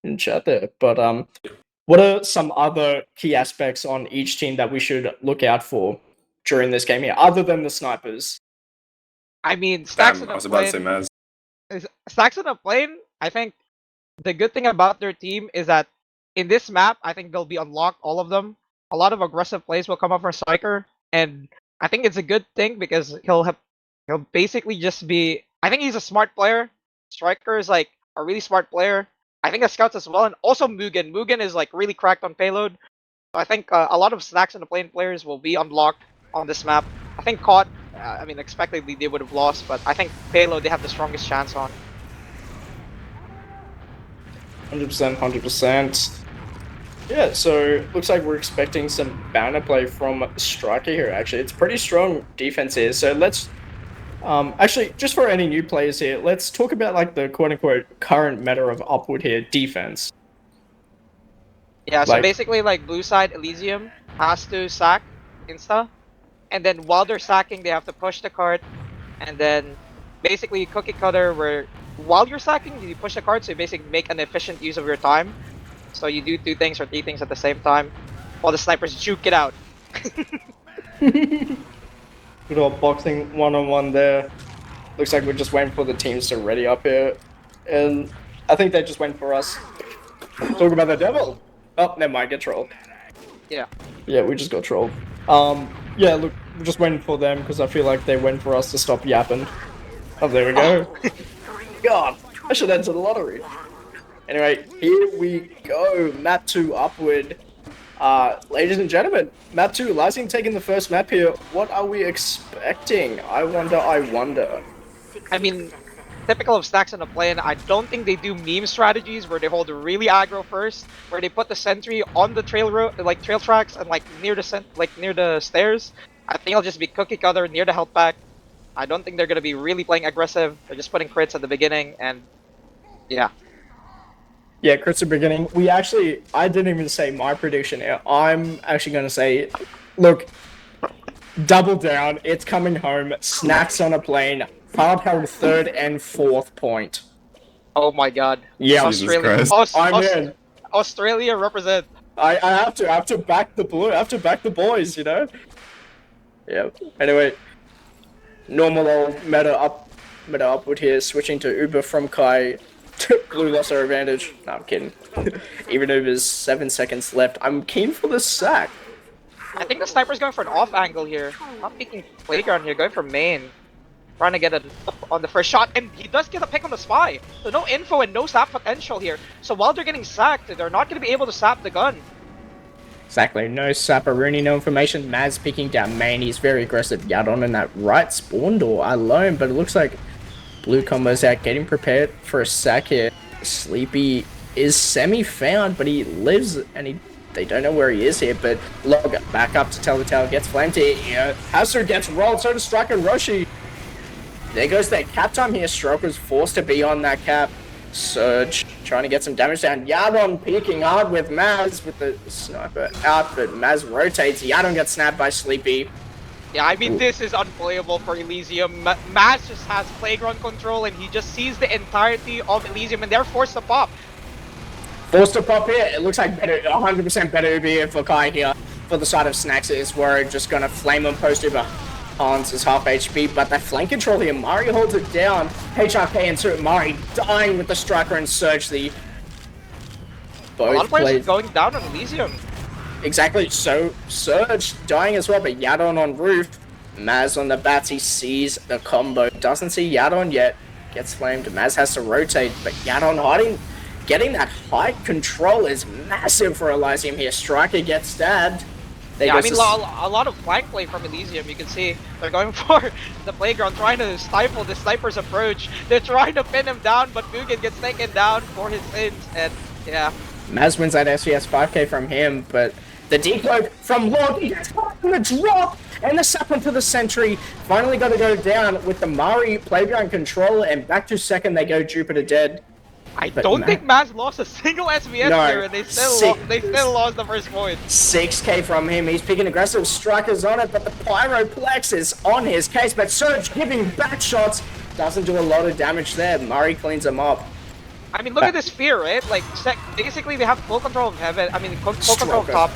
in chat there. But what are some other key aspects on each team that we should look out for during this game here, other than the snipers? I mean, Stacks Damn, on I a was about to say plane. Maz. Stacks on a plane. I think the good thing about their team is that in this map, I think they'll be unlocked, all of them. A lot of aggressive plays will come up from Striker, and I think it's a good thing because he'll basically just be. I think he's a smart player. Striker is like a really smart player. I think the scouts as well, and also Mugen. Mugen is like really cracked on payload. So I think a lot of Snacks on the plane players will be unlocked on this map. I think Caught. I mean, expectedly they would have lost, but I think payload they have the strongest chance on. 100%, 100%. Yeah, so looks like we're expecting some banner play from Striker here, actually. It's pretty strong defense here, so let's... actually, just for any new players here, let's talk about like the quote-unquote current meta of Upward here, defense. Yeah, so basically like blue side Elysium has to sack insta, and then while they're sacking they have to push the cart, and then basically cookie cutter where while you're sacking you push the cart, so you basically make an efficient use of your time. So you do 2 things or 3 things at the same time while the snipers juke it out. Good old boxing one-on-one there. Looks like we're just waiting for the teams to ready up here. And I think they just went for us. Talk about the devil. Oh, never mind, get trolled. Yeah. Yeah, we just got trolled. Yeah, look, we're just waiting for them because I feel like they went for us to stop yapping. Oh, there we go. God, I should enter the lottery. Anyway, here we go. Map 2 Upward. Ladies and gentlemen, map 2, Elysium taking the first map here. What are we expecting? I wonder. I mean, typical of Stacks on the plane, I don't think they do meme strategies where they hold really aggro first, where they put the sentry on the trail road, like trail tracks, and like near the stairs. I think it'll just be cookie cutter near the health pack. I don't think they're gonna be really playing aggressive. They're just putting crits at the beginning, and yeah. Yeah, crits at the beginning. I didn't even say my prediction here. I'm actually going to say, look, Double down, it's coming home, snacks on a plane, hard held third and fourth point. Oh my god. Yeah, Jesus Christ. I'm in. Australia represent. I have to back the blue, I have to back the boys, you know? Yeah. Anyway, normal old meta upward here, switching to Uber from Kai. Blue lost their advantage. No, I'm kidding. Even Uber's 7 seconds left. I'm keen for the sack. I think the sniper's going for an off angle here. Not picking playground here, going for main. Trying to get it on the first shot, and he does get a pick on the spy. So no info and no sap potential here. So while they're getting sacked, they're not going to be able to sap the gun. Exactly, no Sapperoonie, no information. Maz picking down main, he's very aggressive. Yadon in that right spawn door alone, but it looks like Blue combo's out, getting prepared for a sack here. Sleepy is semi-found, but he lives, and they don't know where he is here, but Log back up to Telltale, gets flamed here. Hasser gets rolled, so does Strike and Roshi. There goes that cap time here. Stroker's forced to be on that cap. Surge trying to get some damage down. Yadon peeking hard with Maz with the sniper out, but Maz rotates. Yadon gets snapped by Sleepy. Yeah, I mean, this is unplayable for Elysium. Maz just has playground control, and he just sees the entirety of Elysium, and they're forced to pop. Forced to pop here. It looks like better, 100% better Uber here for Kai here. For the side of Snacks is where just gonna flame him post Uber. Hans is half HP, but that flank control here, Mari holds it down. HRK into Mari dying with the striker and Surge. The both A lot of players plays are going down on Elysium. exactly. So Surge dying as well, but Yadon on roof. Maz on the bats. He sees the combo. Doesn't see Yadon yet. Gets flamed. Maz has to rotate, but Yadon hiding. Getting that height control is massive for Elysium here. Striker gets stabbed. Yeah, I mean, a lot of flank play from Elysium. You can see they're going for the playground, trying to stifle the sniper's approach. They're trying to pin him down, but Mugen gets taken down for his sins, and yeah. Maz wins that SVS 5k from him, but the decloak from Log, he gets caught in the drop, and the sap onto the sentry. Finally got to go down with the Mari playground control, and back to second they go Jupiter dead. I don't think Maz lost a single SVS here, and they still lost the first point. 6k from him. He's picking aggressive strikers on it, but the Pyroplex is on his case. But Surge giving back shots doesn't do a lot of damage there. Murray cleans him up. I mean, look at this fear, right? Like, basically they have full control of heaven. I mean, full control of top.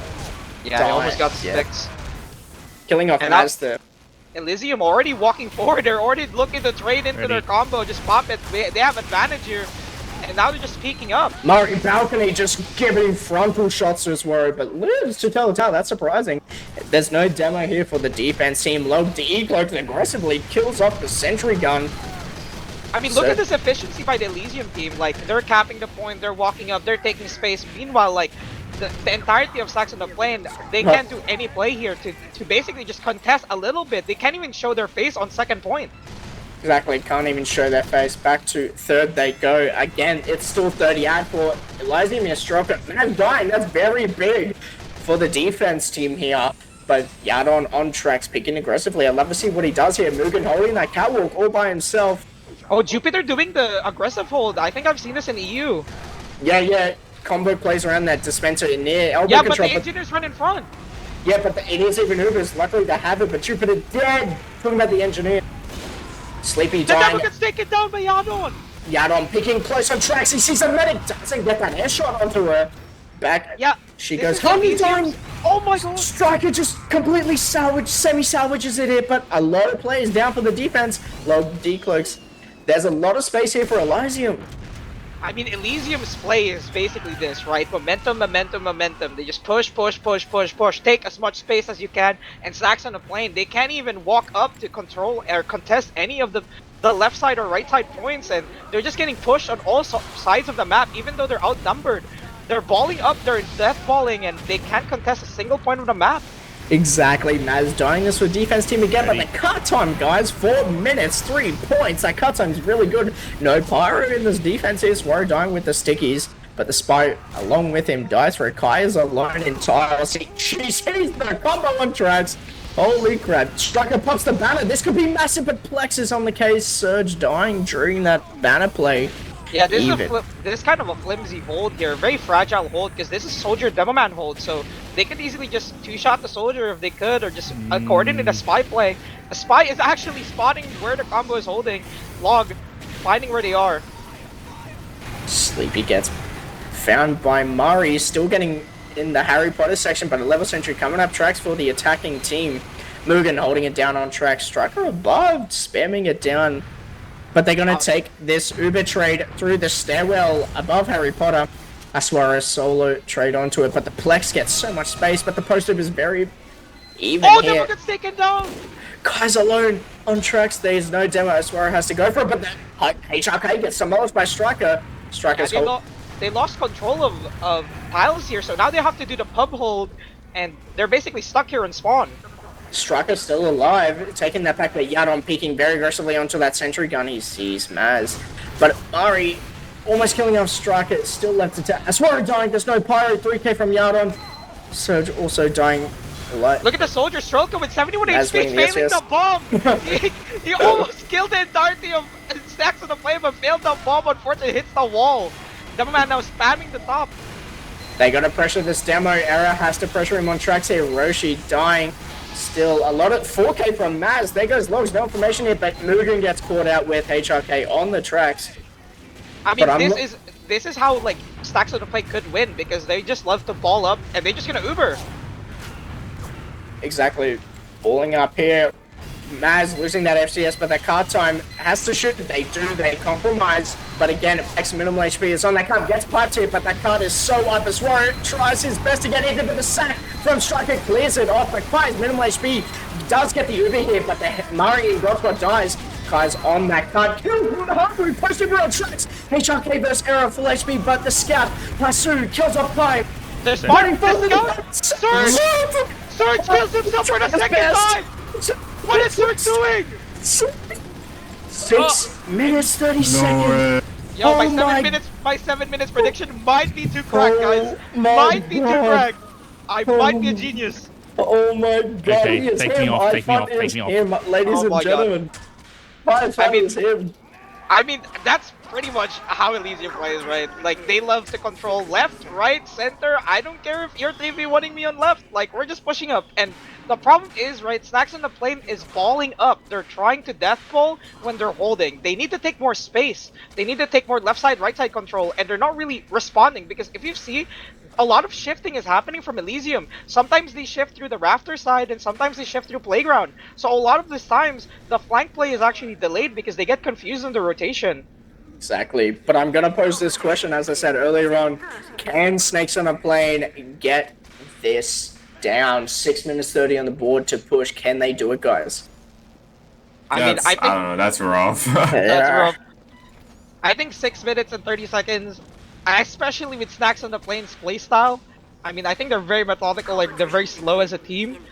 Yeah, he almost got sticks. Killing off Maz there. Elysium already walking forward. They're already looking to trade into their combo. Just pop it. They have advantage here. And now they're just peeking up. Murray balcony just giving frontal shots to his worry, but lives to tell the tale. That's surprising. There's no demo here for the defense team. Log decloaked aggressively kills off the sentry gun. I mean, look at this efficiency by the Elysium team. Like, they're capping the point, they're walking up, they're taking space. Meanwhile, like, the entirety of Sax on the plane, they can't do any play here to basically just contest a little bit. They can't even show their face on second point. Exactly, can't even show their face. Back to third they go. Again, it's still 38 for Elysium and Stroker. Man, dying, that's very big for the defense team here. But Yadon on tracks, picking aggressively. I'd love to see what he does here. Mugen holding that catwalk all by himself. Oh, Jupiter doing the aggressive hold. I think I've seen this in EU. Yeah. Combo plays around that dispenser in near elbow control. But the engineers run in front. Yeah, but it is even Ubers. Luckily they have it, but Jupiter dead. Talking about the engineer. Sleepy dying. The gets taken down by Yadon. Yadon picking close on tracks. He sees a medic. Doesn't get that air shot onto her. Back. Yeah. She goes, Honey dying. Oh my god. Striker just completely semi-salvages it here, but a lot of players down for the defense. Log decloaks. There's a lot of space here for Elysium. I mean, Elysium's play is basically this, right? Momentum. They just push. Take as much space as you can, and Snacks on the plane. They can't even walk up to control or contest any of the left side or right side points, and they're just getting pushed on all sides of the map, even though they're outnumbered. They're balling up, they're death balling, and they can't contest a single point of the map. Exactly, Maz dying this for defense team again, but the cut time, guys, 4 minutes, 3 points. That cut time is really good. No Pyro in this defense here. Swaro dying with the stickies, but the spy along with him dies for it. Kai is alone entirely. She sees the combo on tracks. Holy crap. Striker pops the banner. This could be massive, but Plex is on the case. Surge dying during that banner play. Yeah, this even. is this is kind of a flimsy hold here, very fragile hold because this is Soldier Demo Man hold, so they could easily just two-shot the Soldier if they could, or just coordinate a spy play. A spy is actually spotting where the combo is holding, log, finding where they are. Sleepy gets found by Murray, still getting in the Harry Potter section, but a level sentry coming up tracks for the attacking team. Mugen holding it down on track, Striker above, spamming it down. But they're going to take this Uber trade through the stairwell above Harry Potter. Aswara solo trade onto it, but the Plex gets so much space, but the post-up is very even here. Demo gets taken down! Guys alone on tracks, there's no demo. Aswara has to go for it, but the HRK gets demolished by Striker. Striker's hold. They lost control of piles here, so now they have to do the pub hold, and they're basically stuck here in spawn. Striker's still alive, taking that back, but Yadon peeking very aggressively onto that sentry gun. He sees Maz. But Ari almost killing off Striker, still left to tap. Aswara dying, there's no pyro, 3k from Yadon. Surge also dying. Look at the Soldier Strelka with 71 Maz HP, winning, failing the bomb! he almost killed the entirety of stacks of the play, but failed the bomb, unfortunately hits the wall. Demo Man now spamming the top. They gotta pressure this demo. Era has to pressure him on tracks here. Roshi dying. Still a lot of 4k from Maz. There goes Logs. No information here, but Mugen gets caught out with HRK on the tracks. I mean, this is how like stacks of the play could win, because they just love to ball up and they're just gonna Uber. Exactly. Balling up here. Maz losing that FCS, but that card time has to shoot. They compromise. But again, it takes minimal HP. It's on that card, gets piped here, but that card is so up as well. Tries his best to get into, but the sack from Striker clears it off. But Kai's minimal HP does get the Uber here, but the Mari and Godspot dies. Kai's on that card. Killed with the hardwood, post Uber on tracks. HRK versus Era full HP, but the scout, Pasu, kills off Kai. They're spotting for the Surge! Surge kills himself for the second time! What is Surge doing? 6 minutes 30 seconds. Yo, my 7 minutes prediction might be too cracked, guys. Might be too cracked. I might be a genius. Oh my god, Okay, he is take him. me off, take me I off, take me off. him, ladies Oh and my gentlemen. I mean, is him. I mean, that's pretty much how Elysium plays, right? Like, they love to control left, right, center. I don't care if you're 3v1ing me on left. Like, we're just pushing up. And the problem is, right, Snacks on the plane is balling up. They're trying to death ball when they're holding. They need to take more space. They need to take more left side, right side control. And they're not really responding, because if you see, a lot of shifting is happening from Elysium. Sometimes they shift through the rafter side, and sometimes they shift through playground. So a lot of these times, the flank play is actually delayed because they get confused in the rotation. Exactly, but I'm gonna pose this question, as I said earlier on. Can Snakes on a Plane get this down? 6 minutes 30 on the board to push. Can they do it, guys? I think I don't know, that's rough. that's rough. I think 6 minutes and 30 seconds, especially with Snacks on the Plane's playstyle. I mean, I think they're very methodical, like they're very slow as a team.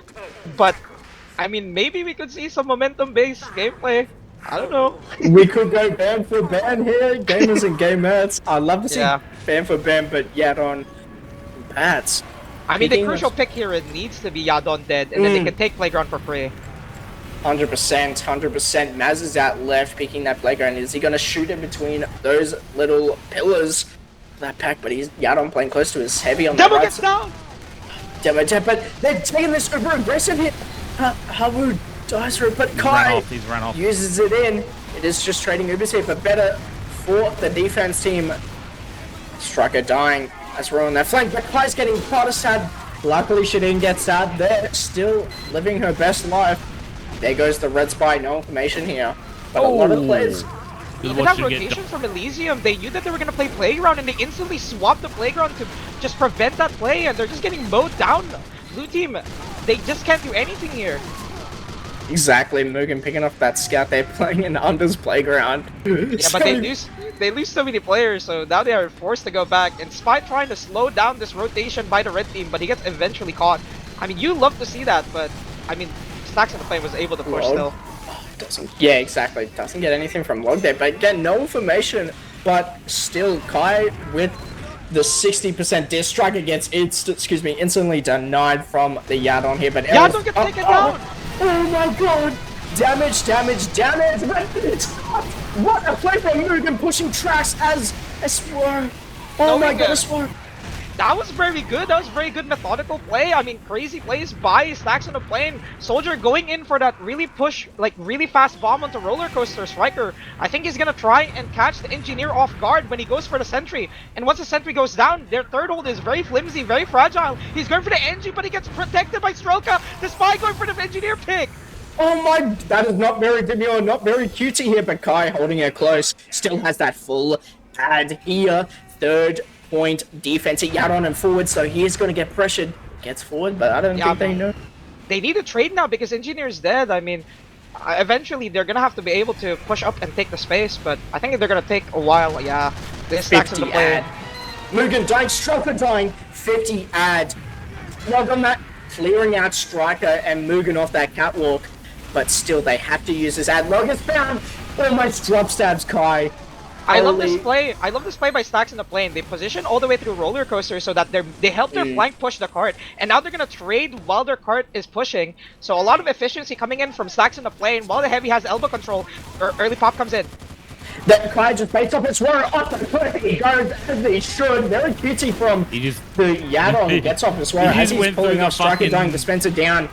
But, I mean, maybe we could see some momentum-based gameplay. I don't know. We could go ban for ban here, gamers and gamettes. I'd love to see ban for ban, but Yadon bats. I mean, the crucial pick here, it needs to be Yadon dead, and then they can take Playground for free. 100%, 100%. Maz is out left, picking that playground. Is he going to shoot in between those little pillars? That pack, but he's Yadon playing close to his heavy on the Demo right gets down! Demo, but they're taking this over aggressive hit. Hawu dies for it, but Kai He's run off. uses it in. It is just trading Ubers here, but better for the defense team. Striker dying as we're on that flank, but Kai's getting part of sad. Luckily, she didn't get sad there, still living her best life. There goes the red spy, no information here. But a lot of players. Even that rotation from Elysium, they knew that they were going to play Playground, and they instantly swapped the Playground to just prevent that play, and they're just getting mowed down. Blue team, they just can't do anything here. Exactly, Mugen picking up that scout. They're playing in Under's Playground. Yeah, but they lose so many players, so now they are forced to go back. And Spy trying to slow down this rotation by the red team, but he gets eventually caught. I mean, you love to see that, but I mean, Stacks on the plane was able to push still. Yeah, exactly. Doesn't get anything from Log there, but again, no information. But still, Kai with the 60% disc striker gets instantly denied from the Yadon here. But Yadon gets taken down. Oh my god! Damage! But it's not. What a play from Mugen pushing tracks as a swerve. Oh my god, a swerve. That was very good. That was very good methodical play. I mean, crazy plays by Stacks on the plane. Soldier going in for that really push, like really fast bomb onto Roller Coaster Striker. I think he's gonna try and catch the Engineer off guard when he goes for the Sentry. And once the Sentry goes down, their third hold is very flimsy, very fragile. He's going for the Engie, but he gets protected by Strelka. The Spy going for the Engineer pick. Oh my, that is not very demure, not very cutesy here, but Kai holding it close. Still has that full pad here. Third point defense out on him forward, so he is going to get pressured. Gets forward, but I don't think they know. They need to trade now because Engineer's dead. I mean, eventually they're going to have to be able to push up and take the space, but I think they're going to take a while. Yeah, they Stacks on the plane. Mugen dying, Stroker dying, 50 ad. Log on that, clearing out Striker and Mugen off that catwalk, but still they have to use this ad. Log is found, almost drop stabs Kai. I love this play. I love this play by Stacks in the plane. They position all the way through Roller Coaster so that they help their flank push the cart, and now they're gonna trade while their cart is pushing. So a lot of efficiency coming in from Stacks in the plane while the Heavy has elbow control. Early pop comes in. That Kai just based off his roar off the cliff. He goes as they should. Very cutesy from the Yadon. Gets off his roar as he's pulling off Striker dying, Dispenser down.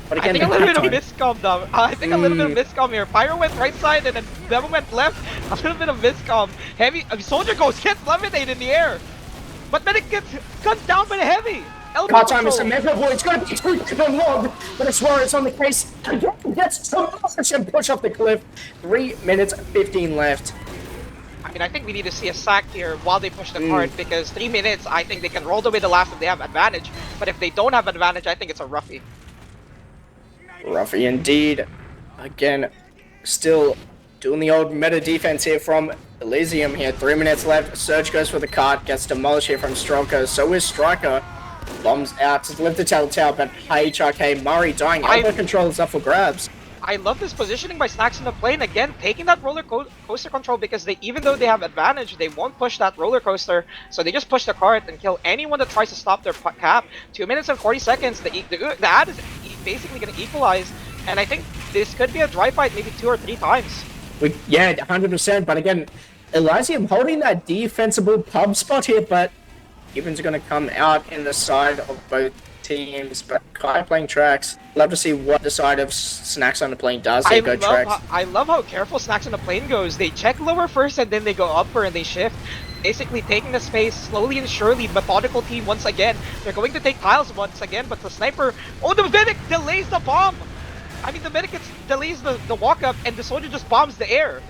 But again, I think a little bit of miscom though. I think a little bit of miscom here. Pyro went right side and then Devil went left. A little bit of miscom. Heavy Soldier gets levitate in the air. But then it gets gunned down by the Heavy. Car time is immeasurable. It's going to be too long, but it's where it's on the case. Gets so much and push off the cliff. 3 minutes 15 left. I mean, I think we need to see a sack here while they push the cart because 3 minutes. I think they can roll away the last if they have advantage. But if they don't have advantage, I think it's a roughie. Roughy indeed. Again, still doing the old meta defense here from Elysium here. 3 minutes left. Surge goes for the cart. Gets demolished here from Strelka. So is Striker. Bombs out to lift the Telltale, but HRK Murray dying. Elbow control is up for grabs. I love this positioning by Stacks in the plane. Again, taking that roller coaster control because even though they have advantage, they won't push that roller coaster. So they just push the cart and kill anyone that tries to stop their cap. 2 minutes and 40 seconds. The ad is basically going to equalize. And I think this could be a dry fight maybe 2 or 3 times. Yeah, 100%. But again, Elysium holding that defensible pub spot here, but Gibbons are going to come out in the side of both teams, but Kai playing tracks. Love to see what the side of Snacks on the plane does. They go tracks. I love how careful Snacks on the plane goes. They check lower first and then they go upper and they shift. Basically taking the space slowly and surely. Methodical team once again. They're going to take tiles once again, but the sniper... Oh, the medic delays the bomb! I mean, the medic delays the walk-up and the soldier just bombs the air.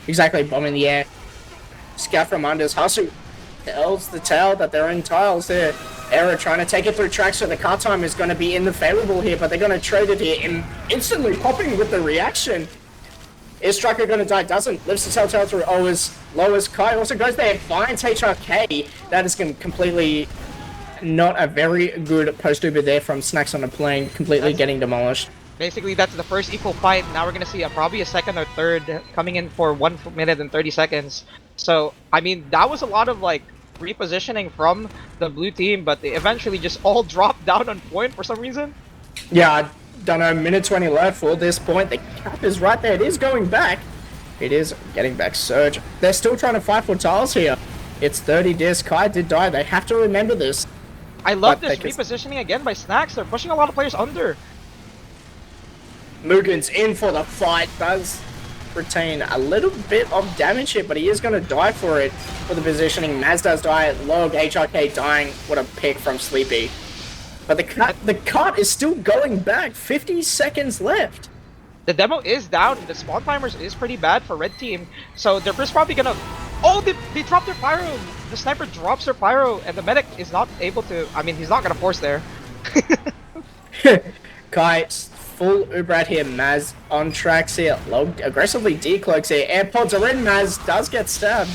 Exactly, bomb in the air. Scout from Unders. Hasu tells the tale that they're in tiles there. Era trying to take it through tracks, so the car time is going to be in the favorable here, but they're going to trade it here and instantly popping with the reaction. Is Striker going to die? Doesn't. Lives the Telltale through lowers. Kai also goes there, finds HRK. That is completely not a very good post-uber there from Snacks on the plane, completely getting demolished. Basically, that's the first equal fight. Now we're going to see probably a second or third coming in for 1 minute and 30 seconds. So, I mean, that was a lot of, like, repositioning from the blue team, but they eventually just all dropped down on point for some reason. Yeah, I don't know, minute 20 left for this point. The cap is right there. It is going back. It is getting back. Surge. They're still trying to fight for tiles here. It's 30 disc. Kai did die. They have to remember this. I love this repositioning again by Snacks. They're pushing a lot of players under. Mugen's in for the fight. Does retain a little bit of damage here, but he is going to die for it for the positioning. Maz does die. Log, HRK dying. What a pick from Sleepy. But the cart is still going back. 50 seconds left. The demo is down. The spawn timers is pretty bad for red team. So they're just probably going to... Oh, they dropped their pyro. The sniper drops their pyro, and the medic is not able to... I mean, he's not going to force there. Kai, full Ubrat here. Maz on tracks here. Log aggressively decloaks here. AirPods are in. Maz does get stabbed.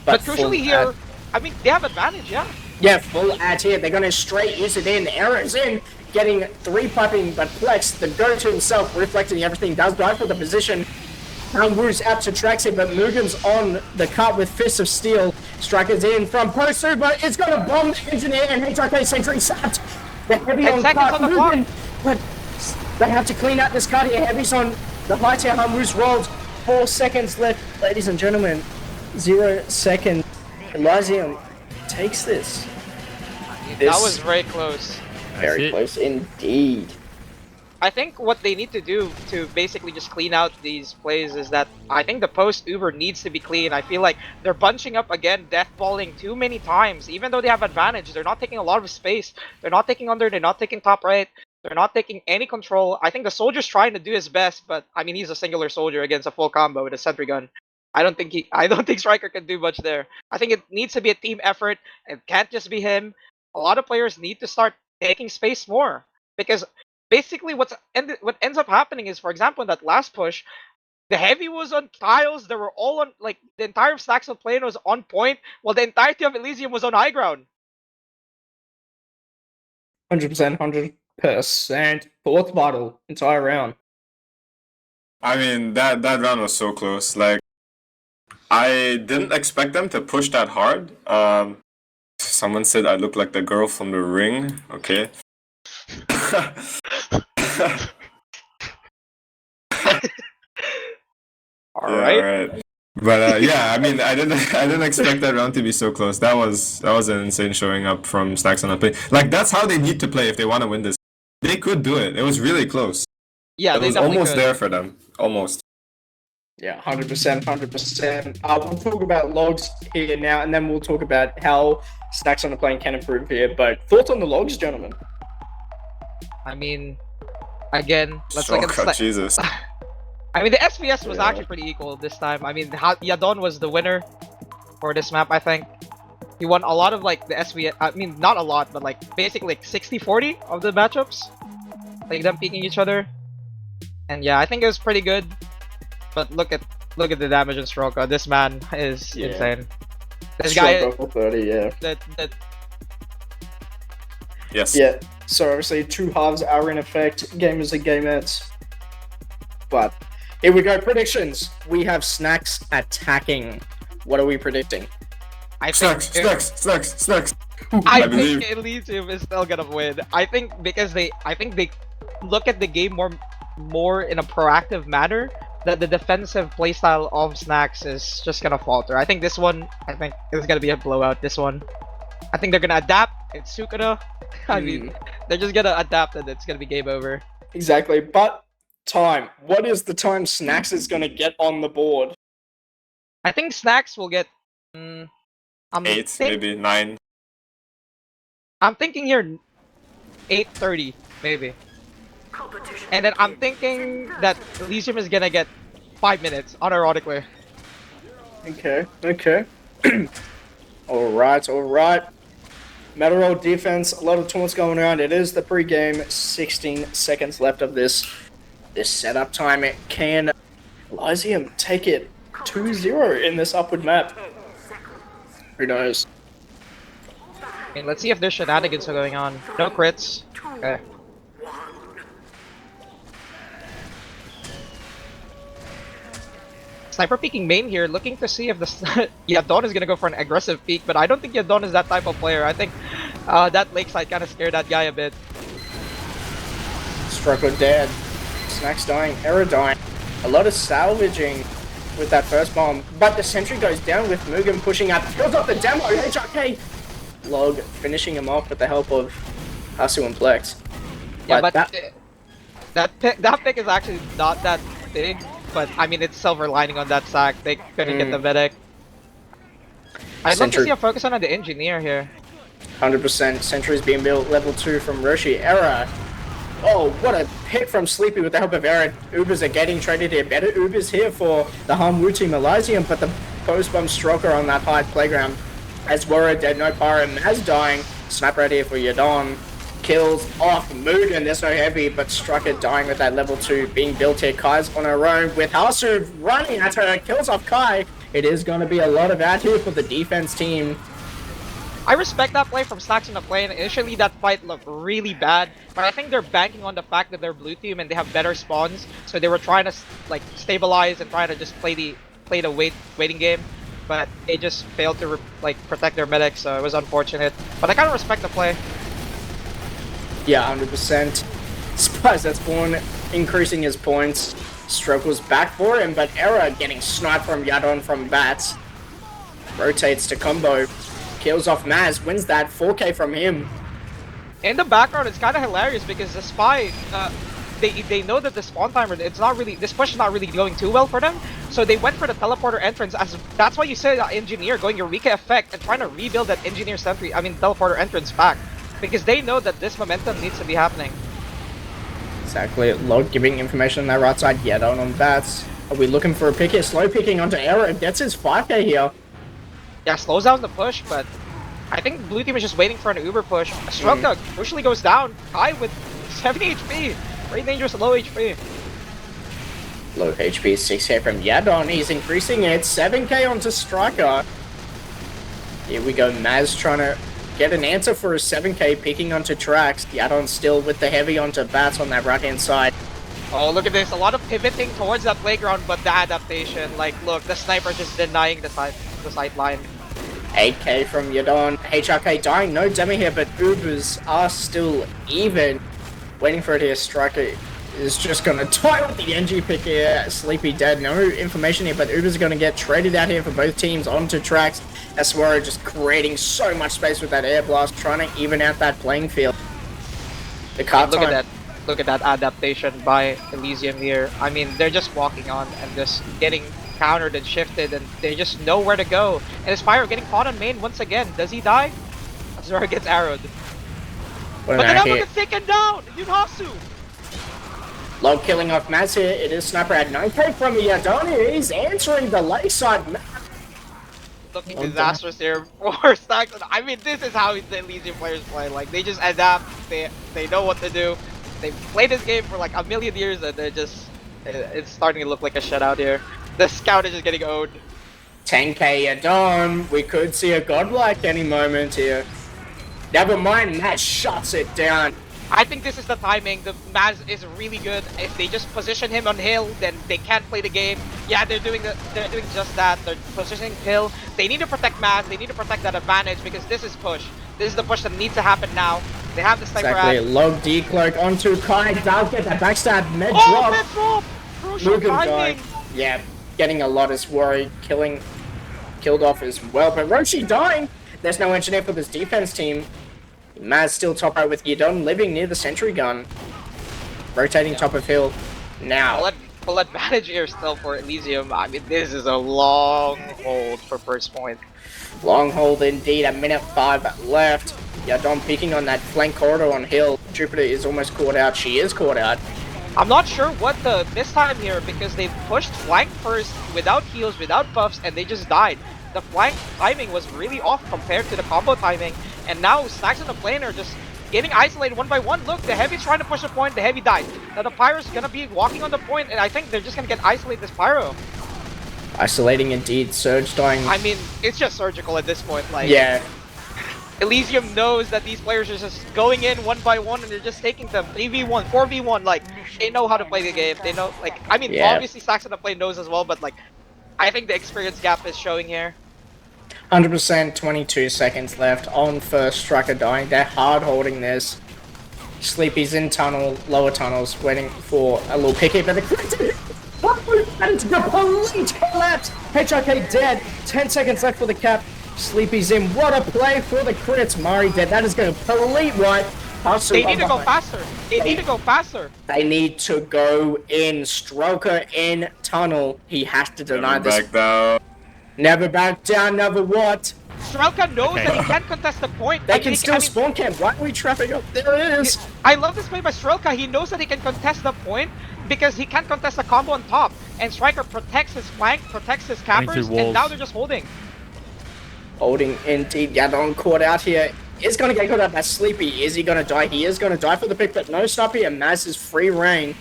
But crucially here, I mean, they have advantage, yeah. Yeah, full ad here. They're going to straight use it in. Errors in. Getting 3 piping, but Plex, the go-to himself, reflecting everything, does die for the position. Woo's out to tracks here, but Mugen's on the cart with Fists of Steel. Strikers in from Post but it's going to bomb the engineer and HRK Sentry sapped. The heavy on cart. Mugen, but they have to clean out this cart here. Heavy's on the high tier. Woo's rolled 4 seconds left, ladies and gentlemen. 0 seconds. Elysium takes this. That was very close. Very close indeed. I think what they need to do to basically just clean out these plays is that I think the post Uber needs to be clean. I feel like they're bunching up again, deathballing too many times. Even though they have advantage, they're not taking a lot of space. They're not taking under, they're not taking top right. They're not taking any control. I think the soldier's trying to do his best, but I mean he's a singular soldier against a full combo with a sentry gun. I don't think Striker can do much there. I think it needs to be a team effort. It can't just be him. A lot of players need to start taking space more because basically what ends up happening is, for example, in that last push, the heavy was on tiles. They were all on, like, the entire stacks of plane was on point, while the entirety of Elysium was on high ground. 100%, 100%. Fourth battle, entire round. I mean, that round was so close. Like, I didn't expect them to push that hard. Someone said I look like the girl from The Ring. Okay. All right. Alright. But yeah, I mean, I didn't expect that round to be so close. That was an insane showing up from Snacks on the play. Like, that's how they need to play if they want to win this. They could do it. It was really close. Yeah, it they was definitely almost could. there for them. Almost. Yeah, 100%, 100%. We'll talk about logs here now, and then we'll talk about how Snacks on the Plane can improve here. But thoughts on the logs, gentlemen? I mean, again, let's look at Oh, the Jesus. I mean, the SVS was actually pretty equal this time. I mean, Yadon was the winner for this map, I think. He won a lot of, like, the SVS. I mean, not a lot, but, like, basically, like, 60-40 of the matchups. Like, them peeking each other. And, yeah, I think it was pretty good. But look at the damage in Stroka. This man is insane. This guy... 30, yeah. That Yes. Yeah, so obviously 2 halves are in effect. Gamers and gamettes. But here we go. Predictions. We have Snacks attacking. What are we predicting? I think Snacks. I believe. think Elysium is still gonna win. I think because they look at the game more in a proactive manner. That the defensive playstyle of Snacks is just gonna falter. I think this one, is gonna be a blowout. This one, I think they're gonna adapt. It's Sukuna. I mean, they're just gonna adapt and it's gonna be game over. Exactly, but time. What is the time Snacks is going to get on the board? I think Snacks will get 8, maybe 9. I'm thinking here 8:30 maybe. And then I'm thinking that Elysium is gonna get 5 minutes, unironically. Okay. Alright. Metal Roll defense, a lot of taunts going around. It is the pre-game, 16 seconds left of this setup time. Can Elysium take it 2-0 in this upward map? Who knows? I mean, let's see if there's shenanigans are going on. No crits. Okay. Sniper peeking main here, looking to see if the Yadon is gonna go for an aggressive peek, but I don't think Yadon is that type of player. I think that Lakeside kind of scared that guy a bit. Strucker dead. Snacks dying. Error dying. A lot of salvaging with that first bomb, but the sentry goes down with Mugen pushing up. Kills off the demo. HRK. Log finishing him off with the help of Hasu and Plex. Yeah, but that pick is actually not that big. But I mean, it's silver lining on that sack. They couldn't get the medic. I'd love to see a focus on the engineer here. 100% sentries being built. Level 2 from Roshi. Error. Oh, what a pick from Sleepy with the help of Error. Ubers are getting traded here. Better Ubers here for the Hanwoo team Elysium, but the post-bomb Stroker on that high playground. As Wara dead, no Pyro. Maz dying. Sniper right here for Yadon. Kills off Mugen, there's no heavy, but Strucker dying with that level 2 being built here. Kai's on her own with Hasu running at her, kills off Kai. It is going to be a lot of out here for the defense team. I respect that play from Snacks on the plane. Initially, that fight looked really bad, but I think they're banking on the fact that they're blue team and they have better spawns, so they were trying to like stabilize and trying to just play the waiting game, but they just failed to protect their medics, so it was unfortunate. But I kind of respect the play. Yeah, 100%. Surprised that's Spawn increasing his points. Struggles back for him, but Error getting sniped from Yadon from bats. Rotates to combo. Kills off Maz, wins that 4K from him. In the background, it's kind of hilarious because the spy, they know that the spawn timer, this push is not really going too well for them. So they went for the teleporter entrance. That's why you say that engineer going Eureka effect and trying to rebuild that engineer teleporter entrance back, because they know that this momentum needs to be happening. Exactly. Log giving information on that right side. Yadon on bats. Are we looking for a pick here? Slow picking onto Error. Gets his 5K here. Yeah, slows down the push, but I think blue team is just waiting for an uber push. Strelka crucially goes down. Kai with 7 HP. Very dangerous low HP. Low HP, 6K from Yadon. He's increasing it. 7K onto Striker. Here we go. Maz trying to get an answer for his 7K, picking onto tracks. Yadon still with the heavy onto bats on that right-hand side. Oh, look at this. A lot of pivoting towards that playground, but the adaptation. Like, look, the sniper just denying the sight line. 8K from Yadon. HRK dying. No demi here, but Ubers are still even. Waiting for it here. Striker is just going to die with the NG pick here. Sleepy dead. No information here, but Uber's going to get traded out here for both teams onto tracks. Aswaro just creating so much space with that air blast, trying to even out that playing field. The car Look at that. Look at that adaptation by Elysium here. I mean, they're just walking on and just getting countered and shifted, and they just know where to go. And Spyro getting caught on main once again. Does he die? Azura gets arrowed. But the number gets taken down! Yunhasu! Log killing off Maz here. It is Sniper at 9K from Yadon. He's answering the Lakeside map. Looking disastrous here for Stacks. I mean, this is how the Elysium players play. Like, they just adapt. They know what to do. They've played this game for like a million years, and they're just... It's starting to look like a shutout here. The scout is just getting owed. 10K Yadon. We could see a godlike any moment here. Never mind, Maz shuts it down. I think this is the timing. The Maz is really good. If they just position him on hill, then they can't play the game. Yeah, they're doing just that. They're positioning hill. They need to protect Maz. They need to protect that advantage, because this is push. This is the push that needs to happen now. They have the sniper exactly. Log decloak onto Kai. Does get that backstab mid drop. Oh, mid drop! Crucial timing. Yeah, getting a lot is worried. Killed off as well. But Roshi dying. There's no engineer for this defense team. Maz still top right with Yadon living near the sentry gun. Rotating top of hill. Now. Full advantage here still for Elysium. I mean, this is a long hold for first point. Long hold indeed. A minute 5 left. Yadon peeking on that flank corridor on hill. Jupiter is almost caught out. She is caught out. I'm not sure what the mistime here, because they pushed flank first without heals, without buffs, and they just died. The flank timing was really off compared to the combo timing, and now Stacks and the plane are just getting isolated one by one. Look, the Heavy's trying to push the point, the Heavy died. Now the Pyro's gonna be walking on the point, and I think they're just gonna get isolated this Pyro. Isolating indeed, Surge dying. I mean, it's just surgical at this point, like... Yeah. Elysium knows that these players are just going in one by one, and they're just taking them 3v1, 4v1, like, they know how to play the game. They know, like, I mean, obviously Stacks on the plane knows as well, but, like, I think the experience gap is showing here. 100%, 22 seconds left on first. Striker dying. They're hard holding this. Sleepy's in tunnel, lower tunnels, waiting for a little picky, but the and the complete collapse. HRK dead. 10 seconds left for the cap. Sleepy's in. What a play for the crits. Mari dead. That is going to complete right. They need to go faster. They need to go faster. They need to go in. Stroker in tunnel. He has to deny this. Back down. Never back down, never what? Strelka knows that he can't contest the point. They can still spawn camp. Why are we trapping up? There it is. I love this play by Strelka. He knows that he can contest the point because he can't contest the combo on top. And Striker protects his flank, protects his cappers, and now they're just holding. Holding indeed. Yadon caught out here. Is going to get caught out by Sleepy. Is he going to die? He is going to die for the pick, but no stop here. Maz is free reign.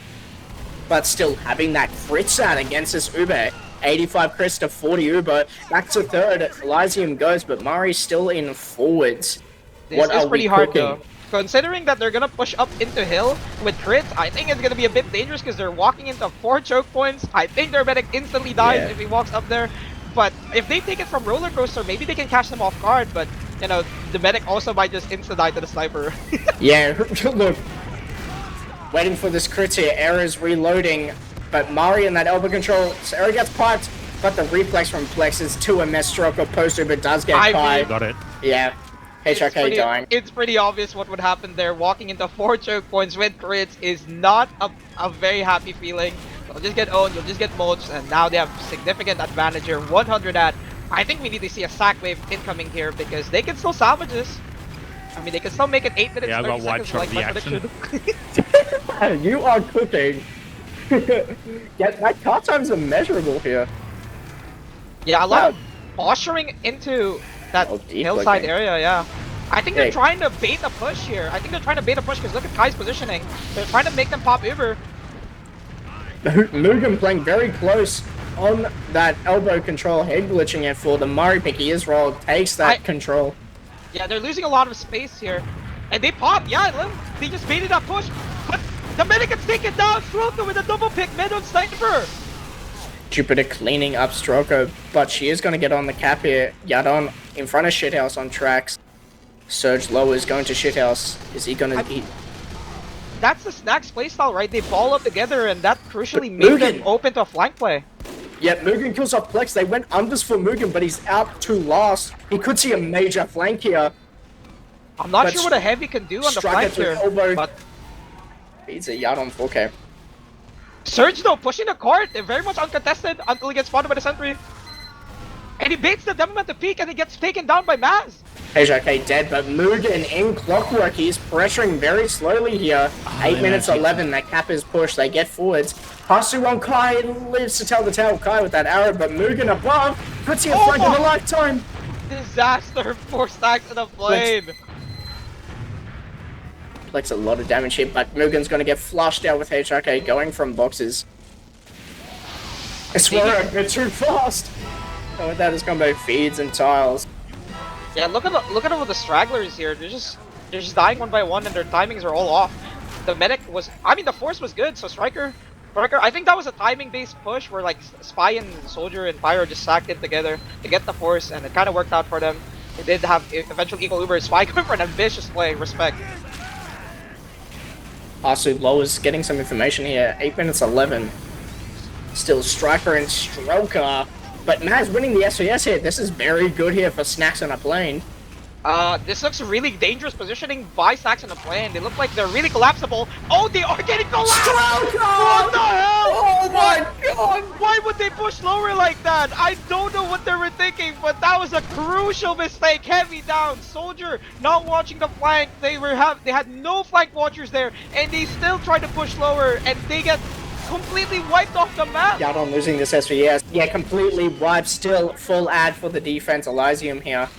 But still having that crit stat against this Uber. 85 crits to 40 Uber. Back to third. Elysium goes, but Mari's still in forwards. This is pretty hard though. Considering that they're gonna push up into hill with crits, I think it's gonna be a bit dangerous because they're walking into 4 choke points. I think their medic instantly dies if he walks up there. But if they take it from roller coaster, maybe they can catch them off guard. But you know, the medic also might just insta die to the sniper. Yeah, look. Waiting for this crit here. Error's reloading. but Mari in that elbow control, Sarah gets piped, but the reflex from Plex is to a mess stroke or post but does get Kai. Got it. Yeah, HRK dying. It's pretty obvious what would happen there. Walking into 4 choke points with crits is not a very happy feeling. You'll just get owned, you'll just get mulched, and now they have significant advantage here. 100 at. I think we need to see a sack wave incoming here because they can still salvage this. I mean, they can still make it 8 minutes. Yeah, I got 30 one seconds shot like of my the prediction. You are cooking. Yeah, that car time's immeasurable here. Yeah, a lot of posturing into that deep hillside looking. area, yeah. I think they're trying to bait a push here. I think they're trying to bait a push because look at Kai's positioning. They're trying to make them pop Uber. Mugen playing very close on that elbow control, head glitching it for the Mari pick. He is rolled, takes that control. Yeah, they're losing a lot of space here. And they pop, yeah, they just baited that push. But the medic gets taken down, Stroko with a double pick, mid on sniper. Jupiter cleaning up Stroko, but she is going to get on the cap here. Yadon in front of Shithouse on tracks. Surge low is going to Shithouse. Is he going to... That's the Snacks playstyle, right? They ball up together and that crucially made them open to a flank play. Yeah, Mugen kills off Plex. They went unders for Mugen, but he's out to last. He could see a major flank here. I'm not sure what a heavy can do on the flank here, but... He's a Yadon 4K. Surge though, pushing the cart, they're very much uncontested until he gets spotted by the sentry. And he baits the Demoman to peek and he gets taken down by Maz. HRK dead, but Mugen in clockwork, he's pressuring very slowly here. 8 minutes 11, that cap is pushed, they get forwards. Hasu on Kai, lives to tell the tale. Kai with that arrow, but Mugen above, puts him flank in a lifetime. Disaster for Stacks in the plane. Plex a lot of damage here, but Mugen's gonna get flushed out with HRK going from boxes. I swear a bit too fast. Oh, with that his combo feeds and tiles. Yeah, look at all the stragglers here. They're just dying one by one and their timings are all off. The medic was, I mean the force was good, so Striker, I think that was a timing based push where like Spy and Soldier and Pyro just sacked it together to get the force and it kind of worked out for them. They did have eventual equal Uber. Spy going for an ambitious play, respect. Asu Low is getting some information here. 8 minutes 11. Still Striker and Stroker. But Maz winning the SVS here. This is very good here for Snacks on a plane. This looks really dangerous positioning by Snacks on the plane. They look like they're really collapsible. Oh, they are getting collapsed! Stroker! What the hell? Oh my god! Why would they push lower like that? I don't know what they were thinking, but that was a crucial mistake. Heavy down. Soldier not watching the flank. They had no flank watchers there, and they still tried to push lower, and they get completely wiped off the map. Yadon losing this SVS. Yeah, completely wiped. Still full ad for the defense. Elysium here.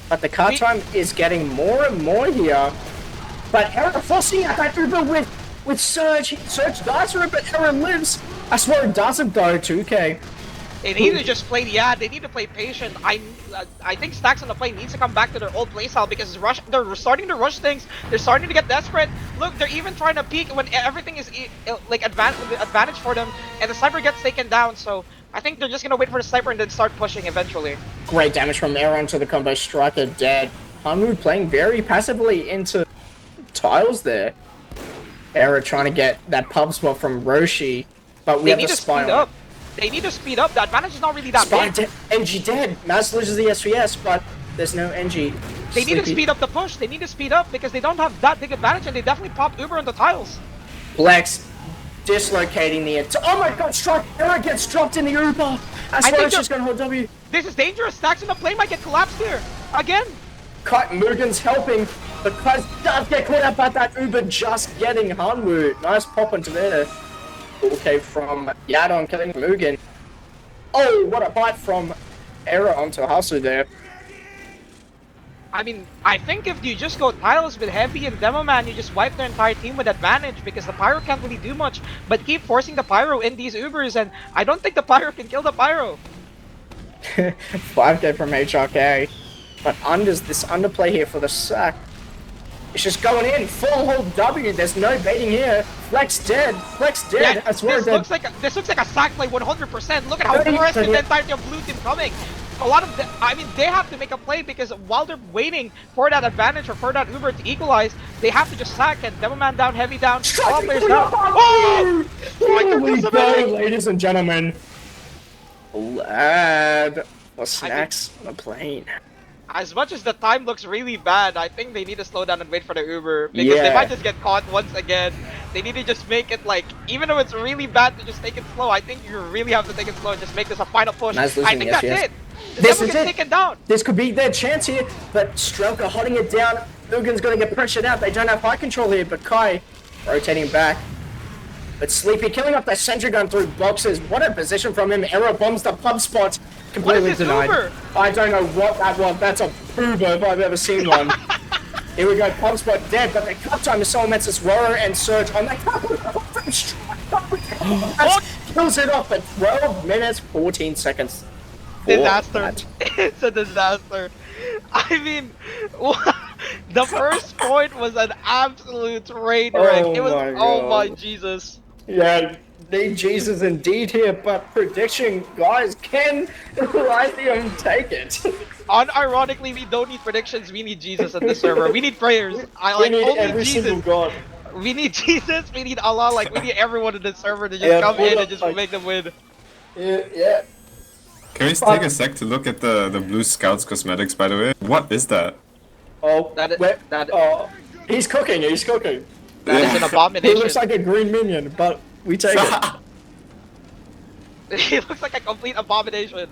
But the car time is getting more and more here. But Aaron forcing out that Uber with Surge. Surge dies for it, but Aaron lives. I swear it doesn't though, 2K. They need to just play, they need to play patient. I think Stacks on the play needs to come back to their old playstyle because they're starting to rush things. They're starting to get desperate. Look, they're even trying to peek when everything is like advantage for them, and the sniper gets taken down. So I think they're just gonna wait for the sniper and then start pushing eventually. Great damage from Aaron to the combo. Striker dead. Hanwoo playing very passively into tiles there. Aaron trying to get that pub spot from Roshi, but we have the Spy on. They need to speed up. The advantage is not really that big. NG dead. Maz loses the SVS, but there's no NG. They need to speed up the push. They need to speed up because they don't have that big advantage and they definitely pop Uber on the tiles. Blex dislocating the oh my god, Strike! Aaron gets dropped in the Uber! I swear she's gonna hold W. This is dangerous. Stacks in the plane might get collapsed here. Again. Cut Mugen's helping, but Kuz does get caught up by that Uber just getting Hanwoo. Nice pop into there. Okay, from Yadon killing Mugen. Oh, what a bite from Era onto Hasu there. I mean, I think if you just go tiles with Heavy and Demoman, you just wipe their entire team with advantage because the Pyro can't really do much, but keep forcing the Pyro in these Ubers, and I don't think the Pyro can kill the Pyro. 5K from HRK. But this underplay here for the sack. It's just going in, full hold W, there's no baiting here. Flex dead, Yeah, this looks like a sack play 100%. Look at how aggressive the entirety of blue team coming. a lot of I mean, they have to make a play because while they're waiting for that advantage or for that Uber to equalize, they have to just sack and Demo Man down, Heavy down, all players down. Oh! Holy go, ladies and gentlemen. Lad or snacks on a plane. As much as the time looks really bad, I think they need to slow down and wait for the Uber because they might just get caught once again. They need to just make it like, even though it's really bad to just take it slow, I think you really have to take it slow and just make this a final push. I think that's it. This is it. Taken down. This could be their chance here, but Strelka holding it down. Ugan's gonna get pressured out. They don't have high control here, but Kai rotating back. But Sleepy killing off that sentry gun through boxes. What a position from him. Arrow bombs the pub spot. Completely denied. Uber? I don't know what that was. That's a Uber if I've ever seen one. Here we go. Pub spot dead, but the cut time is so immense as Roro and Surge on that cut. Kills it off at 12 minutes, 14 seconds. Disaster. It's a disaster. I mean, the first point was an absolute train wreck. It was, oh my Jesus. Yeah, need Jesus indeed here, but prediction, guys, can Elysium take it? Unironically, we don't need predictions, we need Jesus at the server. We need prayers. We need every single god. We need Jesus, we need Allah, like we need everyone in the server to just come in and just make them win. Yeah. Can we just take a sec to look at the Blue Scouts cosmetics, by the way? What is that? Oh, he's cooking, That is an abomination. He looks like a green minion, but we take it. He looks like a complete abomination.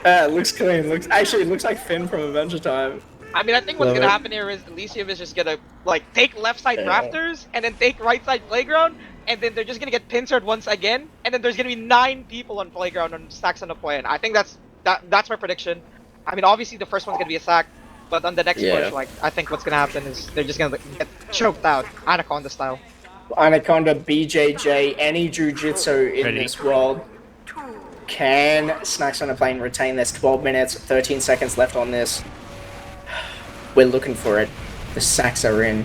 Looks clean. Looks like Finn from Adventure Time. I mean, I think what's gonna happen here is Elysium is just gonna like take left side rafters and then take right side playground, and then they're just gonna get pincered once again, and then there's gonna be 9 people on playground on stacks on the plane. I think that's my prediction. I mean, obviously the first one's gonna be a sack, but on the next push, like I think what's gonna happen is they're just gonna get choked out, Anaconda style. Anaconda, BJJ, any Jiu-Jitsu in this world. Can Snacks on a Plane retain this? 12 minutes, 13 seconds left on this. We're looking for it. The sacks are in.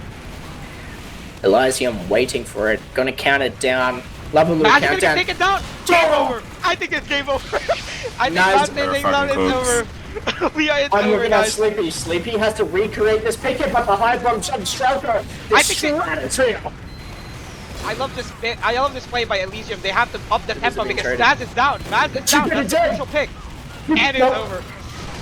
Elysium waiting for it. Gonna count it down. Lavaloo countdown. Gonna take it down. Game over. I think it's game over. I think that's it's over. We are I'm looking at Sleepy. Sleepy has to recreate this pick it, but the high bomb from Strelka. I love this bit. I love this play by Elysium. They have to up the tempo because Maz is down. Maz is down. That's a crucial pick. And it's over.